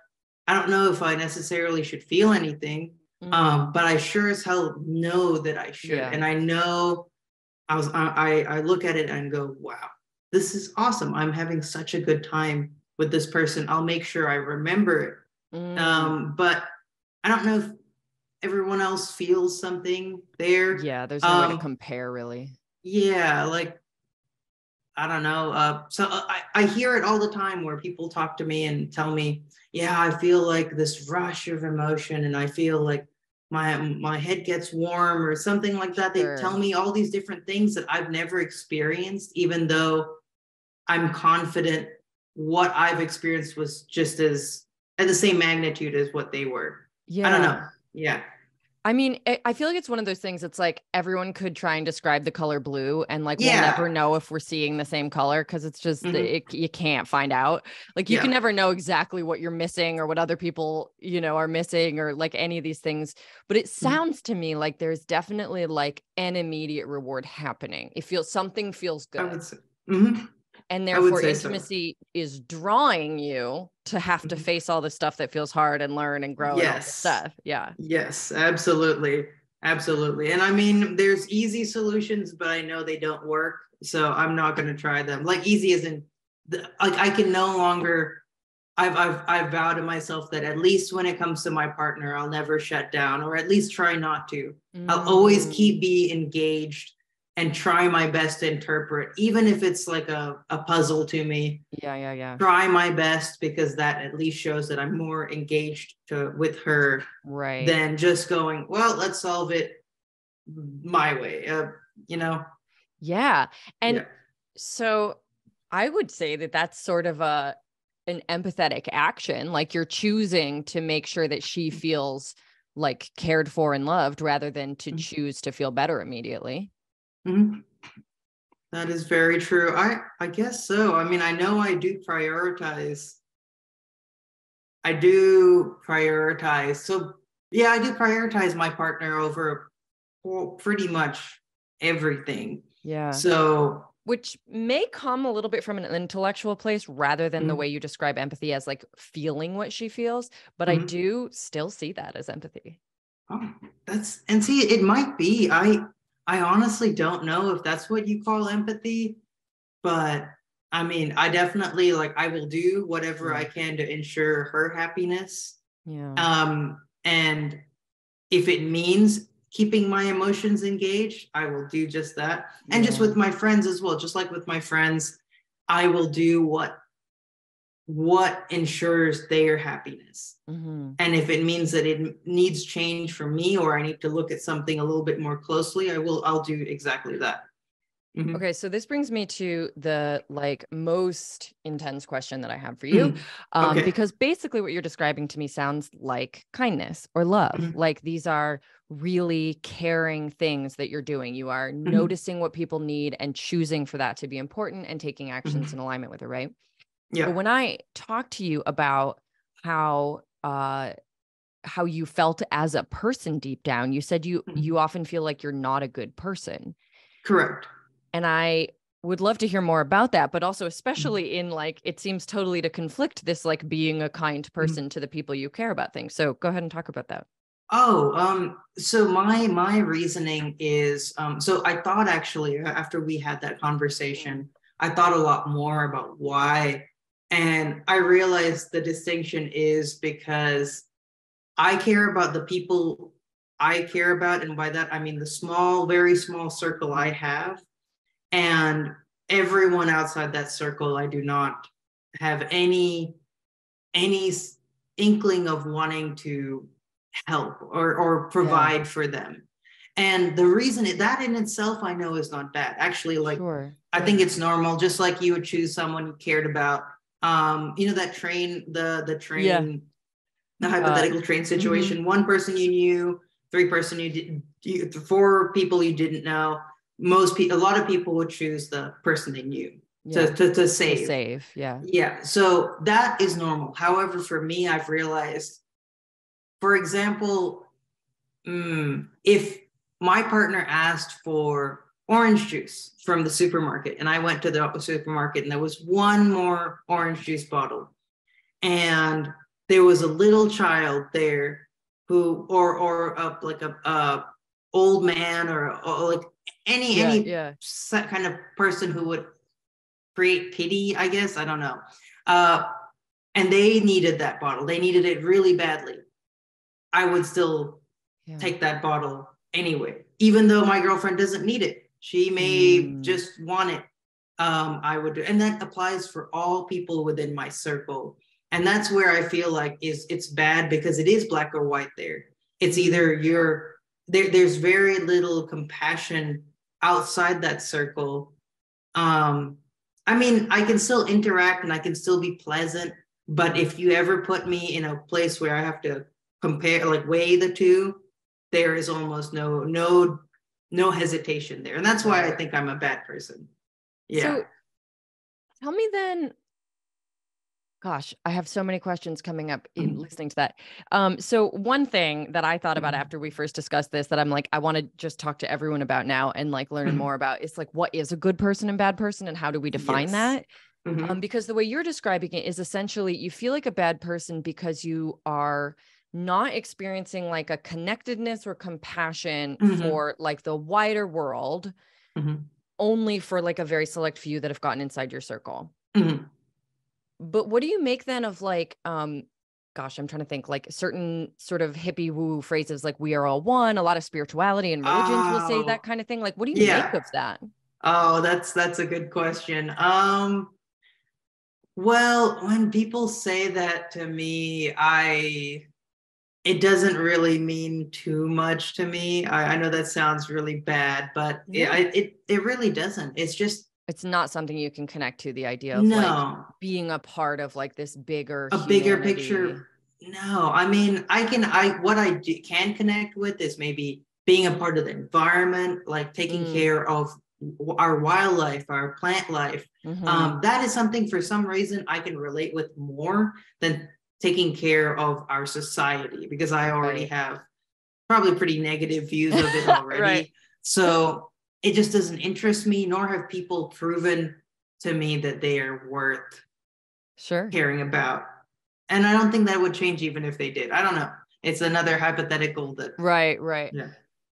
I don't know if I necessarily should feel anything, but I sure as hell know that I should. Yeah. And I know I look at it and go, wow, this is awesome. I'm having such a good time with this person. I'll make sure I remember it. But I don't know if everyone else feels something there. Yeah, there's no way to compare, really. Yeah, like, I don't know. I hear it all the time where people talk to me and tell me, yeah, I feel like this rush of emotion, and I feel like my head gets warm or something like that. They tell me all these different things that I've never experienced, even though I'm confident what I've experienced was just as at the same magnitude as what they were. I don't know. Yeah. I mean, I feel like it's one of those things. It's like everyone could try and describe the color blue, and like we'll never know if we're seeing the same color because it's just you can't find out. Like you can never know exactly what you're missing or what other people, are missing or like any of these things. But it sounds to me like there's definitely like an immediate reward happening. Something feels good. I would say. And therefore intimacy is drawing you to have to face all the stuff that feels hard and learn and grow and all this stuff. Yeah. Yes, absolutely. Absolutely. And I mean, there's easy solutions, but I know they don't work. So I'm not going to try them. Like easy isn't like I can no longer, I've vowed to myself that at least when it comes to my partner, I'll never shut down or at least try not to. I'll always be engaged and try my best to interpret, even if it's like a puzzle to me. Yeah. Try my best because that at least shows that I'm more engaged with her than just going, well, let's solve it my way, Yeah. And so I would say that that's sort of an empathetic action. Like you're choosing to make sure that she feels like cared for and loved rather than to choose to feel better immediately. That is very true. I guess so. I mean, I know I do prioritize. So yeah, I do prioritize my partner over pretty much everything. Yeah. So which may come a little bit from an intellectual place rather than the way you describe empathy as like feeling what she feels. But I do still see that as empathy. Oh, see, it might be. I honestly don't know if that's what you call empathy, but I mean, I definitely I will do whatever I can to ensure her happiness. Yeah. And if it means keeping my emotions engaged, I will do just that. And just with my friends as well, just like with my friends, I will do what ensures their happiness. And if it means that it needs change for me or I need to look at something a little bit more closely, I'll do exactly that. Okay, so this brings me to the most intense question that I have for you. Because basically what you're describing to me sounds like kindness or love. Like these are really caring things that you're doing. You are noticing what people need and choosing for that to be important and taking actions in alignment with it, right? Yeah. But when I talk to you about how you felt as a person deep down, you said you often feel like you're not a good person. Correct. And I would love to hear more about that, but also especially in it seems totally to conflict this being a kind person to the people you care about things. So go ahead and talk about that. So my reasoning is, so I thought actually after we had that conversation, I thought a lot more about why. And I realized the distinction is because I care about the people I care about. And by that, I mean the very small circle I have. And everyone outside that circle, I do not have any inkling of wanting to help or provide for them. And the reason that in itself, I know is not bad. Actually, I think it's normal, just like you would choose someone you cared about. That train, the hypothetical train situation, one person you knew, four people you didn't know. A lot of people would choose the person they knew to save. Yeah. So that is normal. However, for me, I've realized, for example, if my partner asked for orange juice from the supermarket and I went to the supermarket and there was one more orange juice bottle and there was a little child there who, or a old man or any kind of person who would create pity, I guess, I don't know. And they needed that bottle. They needed it really badly. I would still take that bottle anyway, even though my girlfriend doesn't need it. She may just want it. I would do, and that applies for all people within my circle. And that's where I feel like it's bad because it is black or white there. It's either there's very little compassion outside that circle. I mean, I can still interact and I can still be pleasant, but if you ever put me in a place where I have to compare, like weigh the two, there is almost no hesitation there. And that's why I think I'm a bad person. Yeah. So tell me then, gosh, I have so many questions coming up listening to that. So one thing that I thought about after we first discussed this, that I'm like, I want to just talk to everyone about now and like learn more about, is like, what is a good person and bad person and how do we define that? Because the way you're describing it is essentially you feel like a bad person because you are not experiencing like a connectedness or compassion for like the wider world, only for like a very select few that have gotten inside your circle. But what do you make then of like, gosh, I'm trying to think, like certain sort of hippie woo phrases, like we are all one, a lot of spirituality and religions will say that kind of thing. Like, what do you make of that? Oh, that's a good question. Well, when people say that to me, it doesn't really mean too much to me. I know that sounds really bad, but it really doesn't. It's not something you can connect to, the idea of like being a part of like this bigger bigger picture. No, I mean, what I can connect with is maybe being a part of the environment, like taking care of our wildlife, our plant life. That is something for some reason I can relate with more than taking care of our society, because I already have probably pretty negative views of it already. So it just doesn't interest me, nor have people proven to me that they are worth caring about. And I don't think that would change even if they did. I don't know. It's another hypothetical that. Right. Yeah.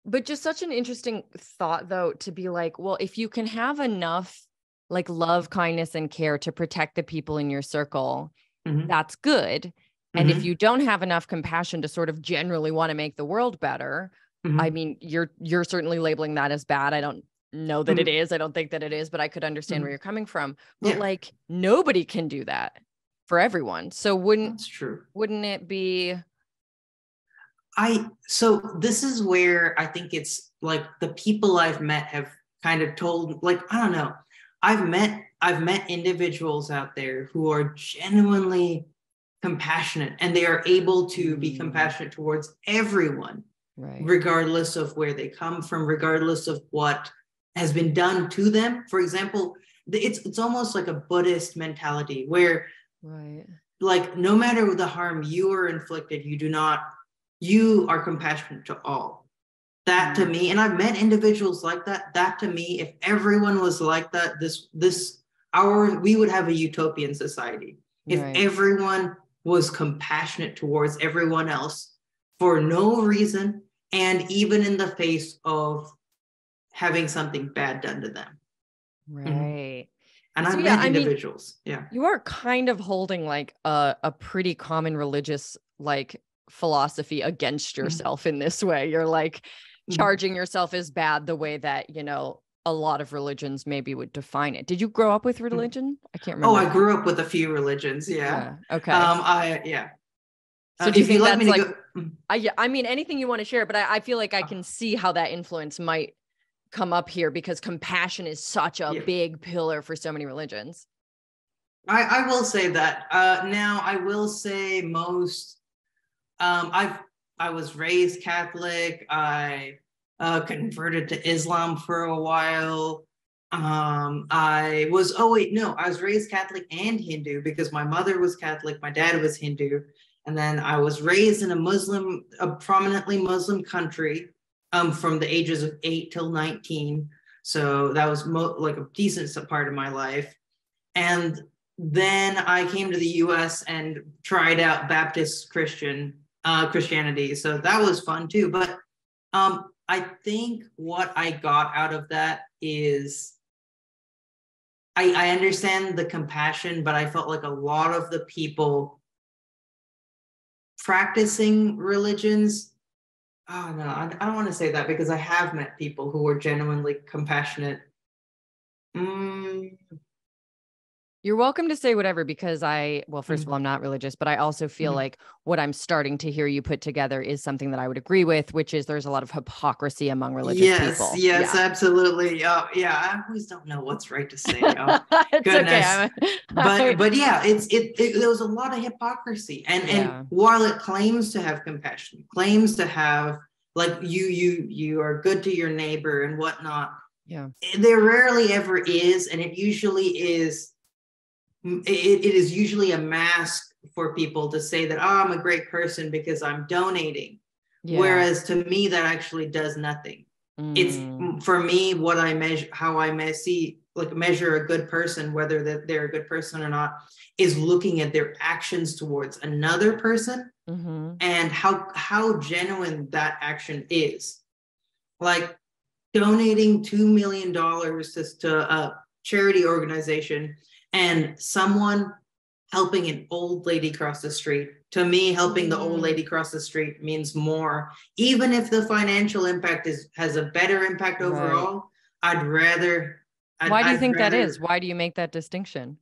But just such an interesting thought, though, to be like, well, if you can have enough like love, kindness, and care to protect the people in your circle, that's good. And if you don't have enough compassion to sort of generally want to make the world better, I mean, you're certainly labeling that as bad. I don't know that it is. I don't think that it is, but I could understand where you're coming from. But like nobody can do that for everyone. So wouldn't it be? So this is where I think it's like the people I've met have kind of told, like, I don't know. I've met individuals out there who are genuinely compassionate, and they are able to be compassionate towards everyone, regardless of where they come from, regardless of what has been done to them. For example, it's almost like a Buddhist mentality where like no matter the harm you are inflicted, you are compassionate to all. That to me, and I've met individuals like that to me, if everyone was like that, we would have a utopian society. If everyone was compassionate towards everyone else for no reason, and even in the face of having something bad done to them. And so, I've met individuals. You are kind of holding like a pretty common religious like philosophy against yourself in this way. You're like charging yourself as bad the way that, you know, a lot of religions maybe would define it. Did you grow up with religion? I can't remember. Oh, I grew up with a few religions. Yeah. Okay. So do you think that's like, I mean, anything you want to share, but I feel like I can see how that influence might come up here because compassion is such a big pillar for so many religions. I will say that. Now I will say I was raised Catholic. I converted to Islam for a while. I was raised Catholic and Hindu because my mother was Catholic, my dad was Hindu. And then I was raised in a prominently Muslim country from the ages of 8 till 19. So that was like a decent part of my life. And then I came to the US and tried out Baptist Christianity. So that was fun too. But I think what I got out of that is I understand the compassion, but I felt like a lot of the people practicing religions, oh no, I don't want to say that because I have met people who were genuinely compassionate. You're welcome to say whatever, because well, first of all, I'm not religious, but I also feel like what I'm starting to hear you put together is something that I would agree with, which is there's a lot of hypocrisy among religious people. Yes, absolutely. Yeah, I always don't know what's right to say. Oh, It's goodness. okay. But yeah, there was a lot of hypocrisy. And while it claims to have compassion, claims to have like you are good to your neighbor and whatnot. Yeah. There rarely ever is, and it usually is. It is usually a mask for people to say that, oh, I'm a great person because I'm donating. Yeah. Whereas to me, that actually does nothing. It's for me, what I measure, how I measure a good person, whether that they're a good person or not, is looking at their actions towards another person and how genuine that action is. Like donating $2 million to a charity organization and someone helping an old lady cross the street. To me, helping the old lady cross the street means more. Even if the financial impact has a better impact overall, I'd rather. Why do you think that is? Why do you make that distinction?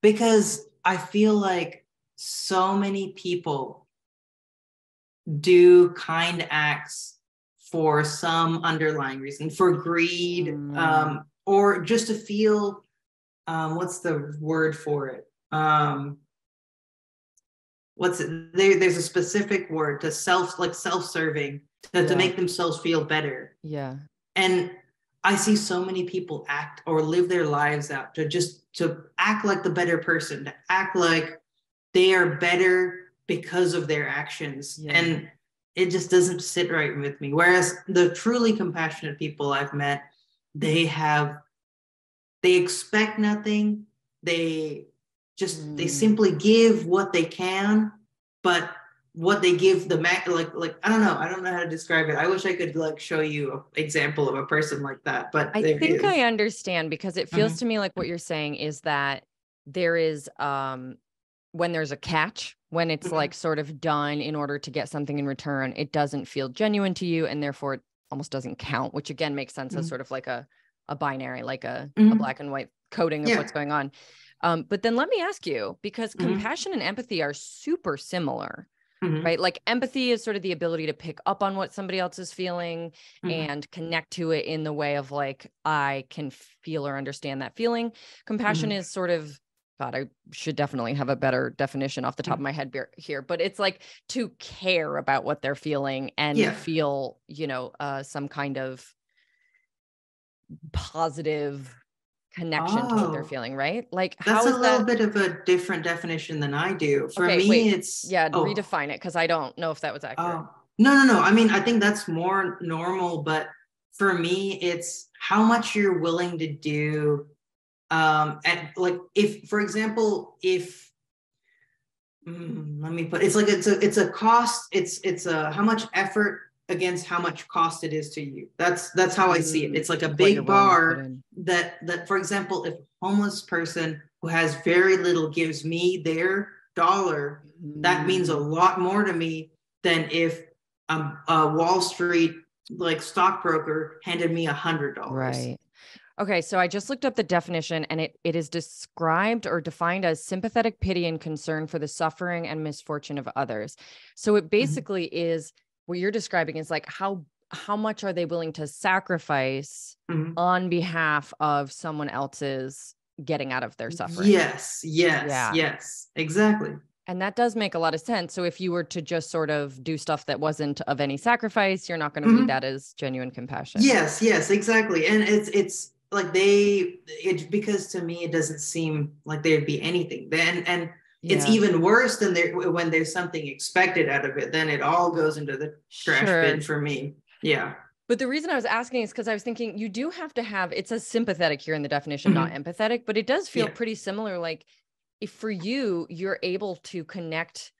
Because I feel like so many people do kind acts for some underlying reason, for greed, or just to feel, what's the word for it? There's a specific word to self-serving to make themselves feel better. Yeah. And I see so many people act or live their lives out to act like the better person, to act like they are better because of their actions. Yeah. And it just doesn't sit right with me. Whereas the truly compassionate people I've met, they expect nothing. They simply give what they can, but what they give I don't know how to describe it. I wish I could show you an example of a person like that, but I think I understand, because it feels to me like what you're saying is that there is when there's a catch, when it's like sort of done in order to get something in return, it doesn't feel genuine to you, and therefore it almost doesn't count, which again makes sense as sort of like a binary, like a black and white coding of what's going on. But then let me ask you, because compassion and empathy are super similar, right? Like empathy is sort of the ability to pick up on what somebody else is feeling and connect to it in the way of like, I can feel or understand that feeling. Compassion is sort of, God, I should definitely have a better definition off the top of my head here, but it's like to care about what they're feeling and feel, some kind of positive connection to what they're feeling, right? Like that's a little bit of a different definition than I do. For me, it's redefine it, because I don't know if that was accurate. No. I mean, I think that's more normal, but for me, it's how much you're willing to do. And like, if, for example, if let me put, it's a cost. It's a how much effort against how much cost it is to you. That's how I see it. It's like a big bar that, for example, if a homeless person who has very little gives me their dollar, that means a lot more to me than if a Wall Street stockbroker handed me $100. Right. Okay, so I just looked up the definition, and it is described or defined as sympathetic pity and concern for the suffering and misfortune of others. So it basically is, what you're describing is like how much are they willing to sacrifice on behalf of someone else's getting out of their suffering? Yes, exactly. And that does make a lot of sense. So if you were to just sort of do stuff that wasn't of any sacrifice, you're not going to read that as genuine compassion. Yes, exactly. And it's like because to me, it doesn't seem like there'd be anything then. And it's even worse than when there's something expected out of it, then it all goes into the trash bin for me. Yeah. But the reason I was asking is because I was thinking you do have to have, it says sympathetic here in the definition, not empathetic, but it does feel pretty similar. Like if for you're able to connect,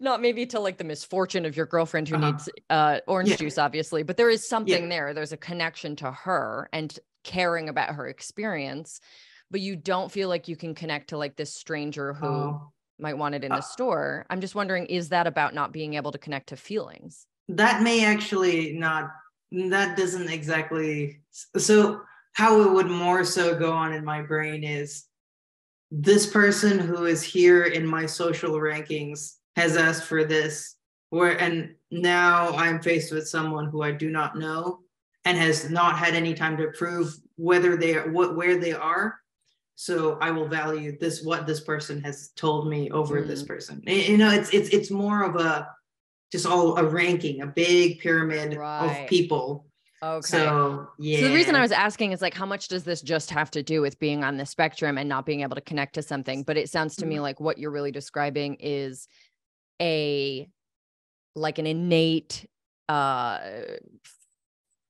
not maybe to like the misfortune of your girlfriend who needs orange juice, obviously, but there is something there. There's a connection to her and caring about her experience, but you don't feel like you can connect to like this stranger who might want it in the store. I'm just wondering, is that about not being able to connect to feelings? That may actually not, that doesn't exactly. So how it would more so go on in my brain is this person who is here in my social rankings has asked for this, and now I'm faced with someone who I do not know and has not had any time to prove whether they are where they are. So I will value this, what this person has told me, over this person. It's more of a just all a ranking, a big pyramid of people. Okay. So yeah. So the reason I was asking is like, how much does this just have to do with being on the spectrum and not being able to connect to something? But it sounds to me like what you're really describing is like an innate, I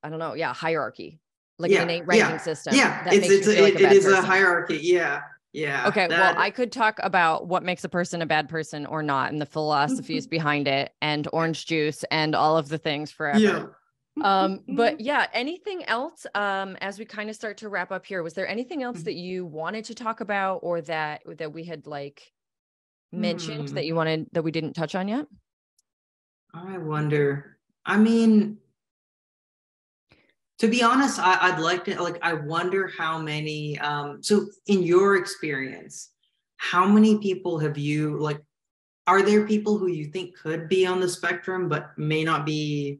don't know. Yeah. Hierarchy, like an innate ranking system. Yeah. That makes you feel like it is a hierarchy. Yeah. Yeah. Okay. Well, I could talk about what makes a person a bad person or not, and the philosophies behind it, and orange juice and all of the things forever. But yeah, anything else, as we kind of start to wrap up here, was there anything else that you wanted to talk about, or that we had like mentioned that you wanted, that we didn't touch on yet? I wonder, I mean, to be honest, I'd like to, like, I wonder how many, so in your experience, how many people have you, like, are there people who you think could be on the spectrum, but may not be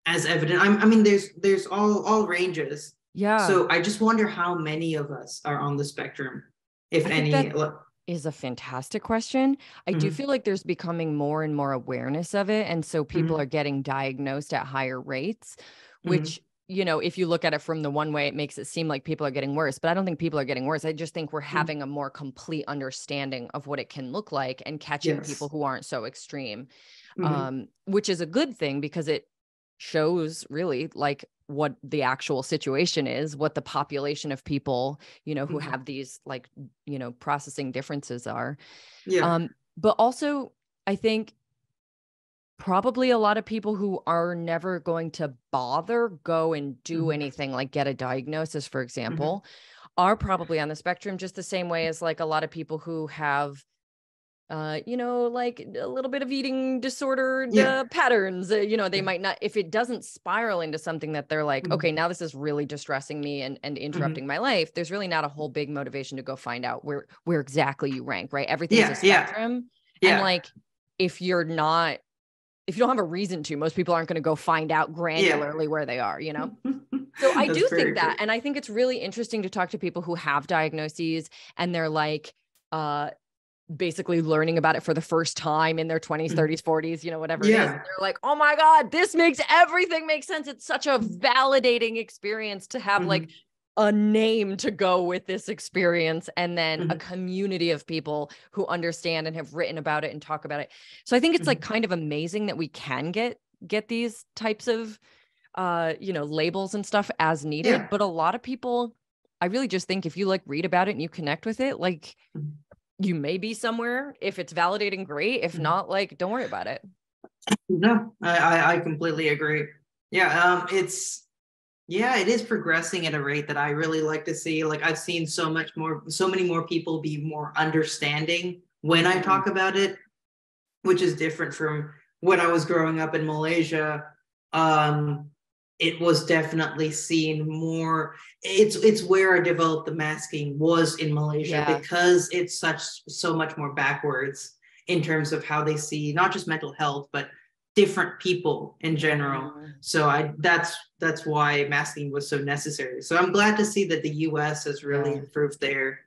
as evident? I mean, there's all ranges. Yeah. So I just wonder how many of us are on the spectrum, if any. That is a fantastic question. I do feel like there's becoming more and more awareness of it. And so people are getting diagnosed at higher rates, which, if you look at it from the one way, it makes it seem like people are getting worse, but I don't think people are getting worse. I just think we're having a more complete understanding of what it can look like and catching people who aren't so extreme, which is a good thing, because it shows really like what the actual situation is, what the population of people, who have these like, processing differences are. But also I think probably a lot of people who are never going to bother go and do anything like get a diagnosis, for example, are probably on the spectrum, just the same way as like a lot of people who have, like a little bit of eating disordered patterns, they might not, if it doesn't spiral into something that they're like, okay, now this is really distressing me and interrupting my life. There's really not a whole big motivation to go find out where exactly you rank, right? Everything's a spectrum. And like, if you don't have a reason to, most people aren't going to go find out granularly where they are, So I do think that, and I think it's really interesting to talk to people who have diagnoses and they're like, basically learning about it for the first time in their 20s, 30s, 40s, whatever it is. And they're like, oh my God, this makes everything make sense. It's such a validating experience to have like a name to go with this experience, and then a community of people who understand and have written about it and talk about it. So I think it's like kind of amazing that we can get these types of, labels and stuff as needed. But a lot of people, I really just think if you like read about it and you connect with it, like you may be somewhere. If it's validating, great. If not, like, don't worry about it. No, I completely agree. Yeah. It is progressing at a rate that I really like to see. Like, I've seen so many more people be more understanding when I talk about it, which is different from when I was growing up in Malaysia. It was definitely seen more. It's where I developed the masking was in Malaysia, because it's so much more backwards in terms of how they see not just mental health, but different people in general. So that's why masking was so necessary. So I'm glad to see that the US has really improved there.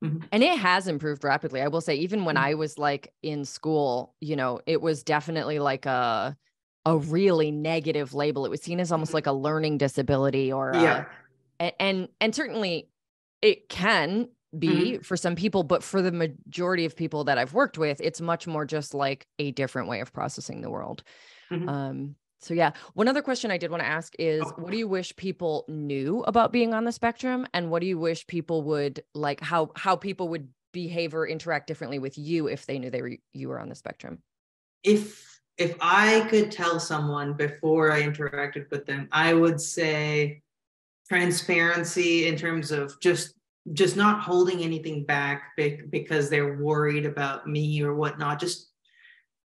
And it has improved rapidly. I will say, even when I was like in school, it was definitely like a really negative label. It was seen as almost like a learning disability, or and certainly it can be for some people, but for the majority of people that I've worked with, it's much more just like a different way of processing the world. So yeah, one other question I did want to ask is, what do you wish people knew about being on the spectrum, and what do you wish people would like, how people would behave or interact differently with you if they knew you were on the spectrum? If I could tell someone before I interacted with them, I would say transparency, in terms of just not holding anything back because they're worried about me or whatnot. Just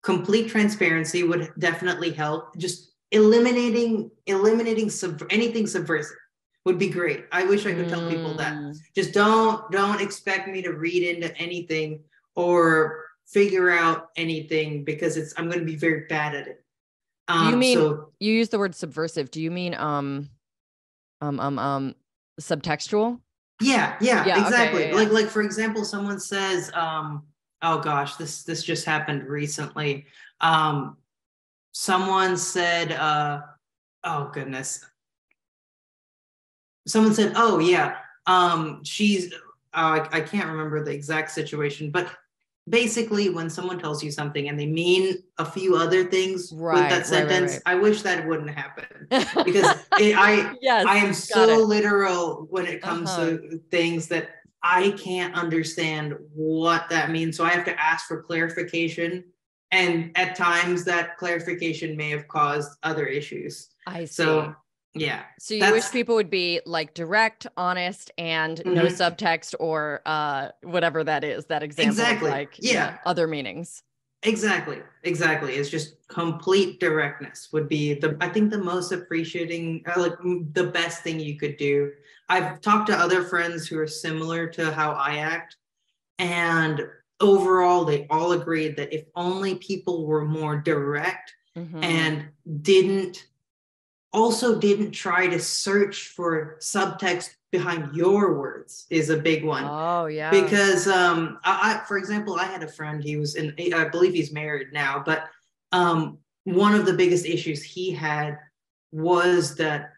complete transparency would definitely help. Just eliminating anything subversive, would be great. I wish I could tell people that. Just don't expect me to read into anything or figure out anything, because I'm going to be very bad at it. Do you mean, you use the word subversive? Do you mean subtextual? Yeah, exactly. Okay, yeah. Like for example, someone says, oh gosh, this just happened recently. Someone said, oh goodness. Someone said, oh yeah, she's I can't remember the exact situation, but basically when someone tells you something and they mean a few other things with that sentence, I wish that wouldn't happen, because Yes, I am so literal when it comes to things that I can't understand what that means. So I have to ask for clarification. And at times that clarification may have caused other issues. I see. So yeah. So you wish people would be like direct, honest, and no subtext or whatever that is, that example. Exactly. Of like other meanings. Exactly. It's just complete directness would be I think the most appreciating, like the best thing you could do. I've talked to other friends who are similar to how I act, and overall they all agreed that if only people were more direct and didn't try to search for subtext behind your words is a big one. Oh yeah. Because I for example, I had a friend, I believe he's married now, but one of the biggest issues he had was that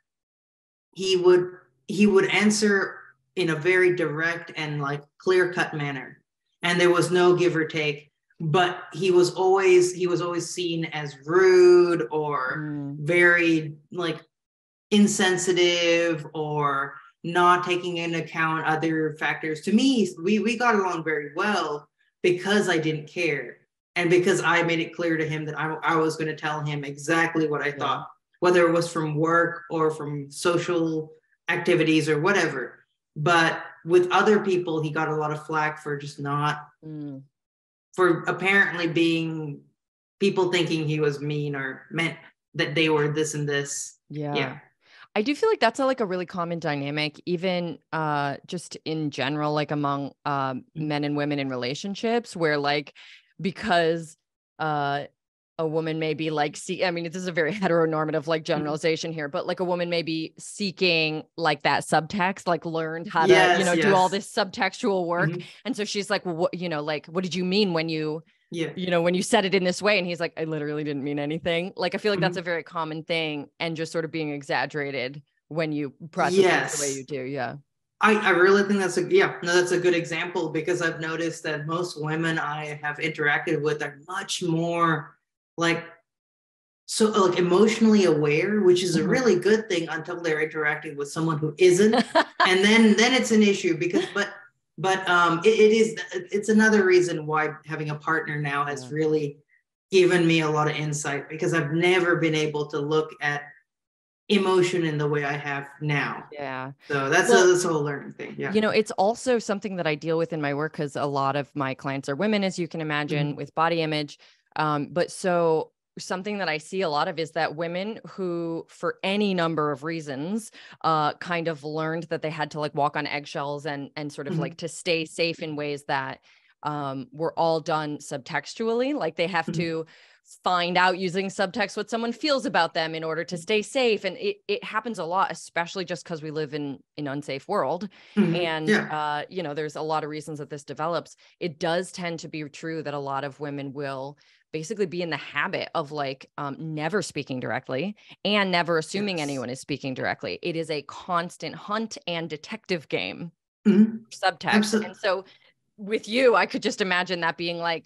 he would answer in a very direct and like clear-cut manner, and there was no give or take, but he was always seen as rude or very like insensitive or not taking into account other factors. To me, we got along very well because I didn't care, and because I made it clear to him that I was going to tell him exactly what I thought, whether it was from work or from social activities or whatever. But with other people, he got a lot of flack for just not for apparently being people thinking he was mean or meant that they were this and this. Yeah. I do feel like that's like a really common dynamic, even just in general, like among men and women in relationships, where like, because a woman may be like, I mean, this is a very heteronormative like generalization here, but like a woman may be seeking like that subtext, like learned how to, do all this subtextual work. And so she's like, well, what, like, what did you mean when you, when you said it in this way? And he's like, I literally didn't mean anything. Like, I feel like that's a very common thing, and just sort of being exaggerated when you process it the way you do. Yeah. I really think that's a good example, because I've noticed that most women I have interacted with are much more like emotionally aware, which is a really good thing until they're interacting with someone who isn't. And then it's an issue, because it's another reason why having a partner now has really given me a lot of insight, because I've never been able to look at emotion in the way I have now. Yeah. So that's a whole learning thing. Yeah. It's also something that I deal with in my work, because a lot of my clients are women, as you can imagine, with body image. But so something that I see a lot of is that women who, for any number of reasons, kind of learned that they had to like walk on eggshells and sort of like to stay safe in ways that were all done subtextually. Like they have to find out using subtext what someone feels about them in order to stay safe. And it happens a lot, especially just because we live in an unsafe world. And, there's a lot of reasons that this develops. It does tend to be true that a lot of women will basically be in the habit of like never speaking directly and never assuming anyone is speaking directly. It is a constant hunt and detective game, subtext. Absolutely. And so with you, I could just imagine that being like,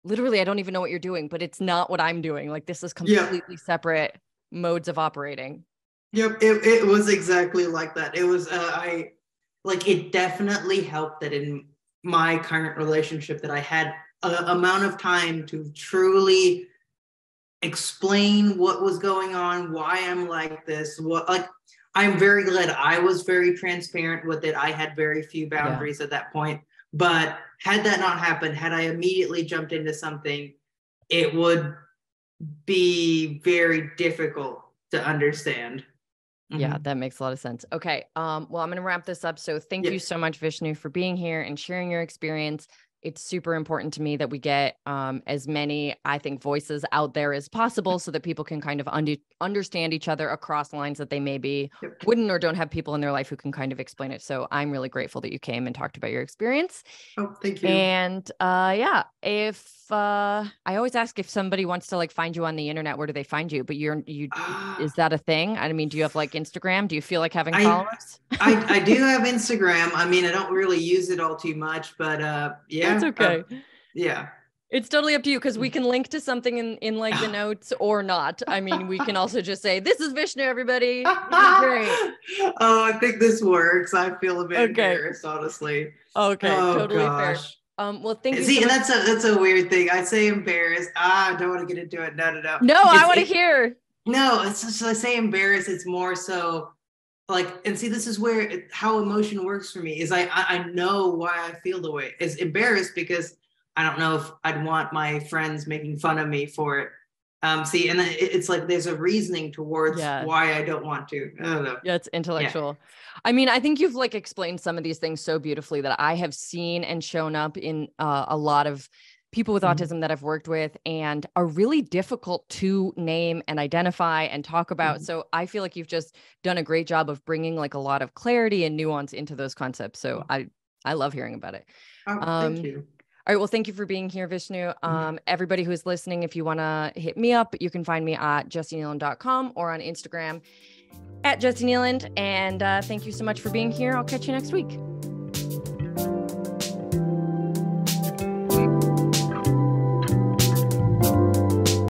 literally, I don't even know what you're doing, but it's not what I'm doing. Like, this is completely separate modes of operating. Yep. It was exactly like that. It was, it definitely helped that in my current relationship that I had an amount of time to truly explain what was going on, why I'm like this, I'm very glad I was very transparent with it. I had very few boundaries at that point. But had that not happened, had I immediately jumped into something, it would be very difficult to understand. Yeah, that makes a lot of sense. Okay. Well, I'm going to wrap this up. So thank you so much, Vishnu, for being here and sharing your experience. It's super important to me that we get as many, I think, voices out there as possible so that people can kind of understand each other across lines that they maybe wouldn't or don't have people in their life who can kind of explain it. So I'm really grateful that you came and talked about your experience. Oh, thank you. And yeah, if I always ask if somebody wants to like find you on the internet, where do they find you? But is that a thing? I mean, do you have like Instagram? Do you feel like having followers? I do have Instagram. I mean, I don't really use it all too much, but yeah. That's okay. Yeah. It's totally up to you because we can link to something in like the notes or not. I mean, we can also just say, this is Vishnu, everybody. Great. Oh, I think this works. I feel a bit embarrassed, honestly. Okay, totally fair. Well, thank you. See, and that's a weird thing. I say embarrassed. I don't want to get into it. No. No, I want to hear. No, it's just, I say embarrassed. It's more so like, and see, this is where how emotion works for me is I know why I feel the way. It's embarrassed because I don't know if I'd want my friends making fun of me for it. See, and it's like there's a reasoning towards why I don't want to. I don't know. Yeah, it's intellectual. Yeah. I mean, I think you've like explained some of these things so beautifully that I have seen and shown up in a lot of people with autism that I've worked with and are really difficult to name and identify and talk about. So I feel like you've just done a great job of bringing like a lot of clarity and nuance into those concepts. So I love hearing about it. Oh, thank you. All right. Well, thank you for being here, Vishnu. Everybody who is listening, if you want to hit me up, you can find me at justieneeland.com or on Instagram at Justie Neeland. And thank you so much for being here. I'll catch you next week.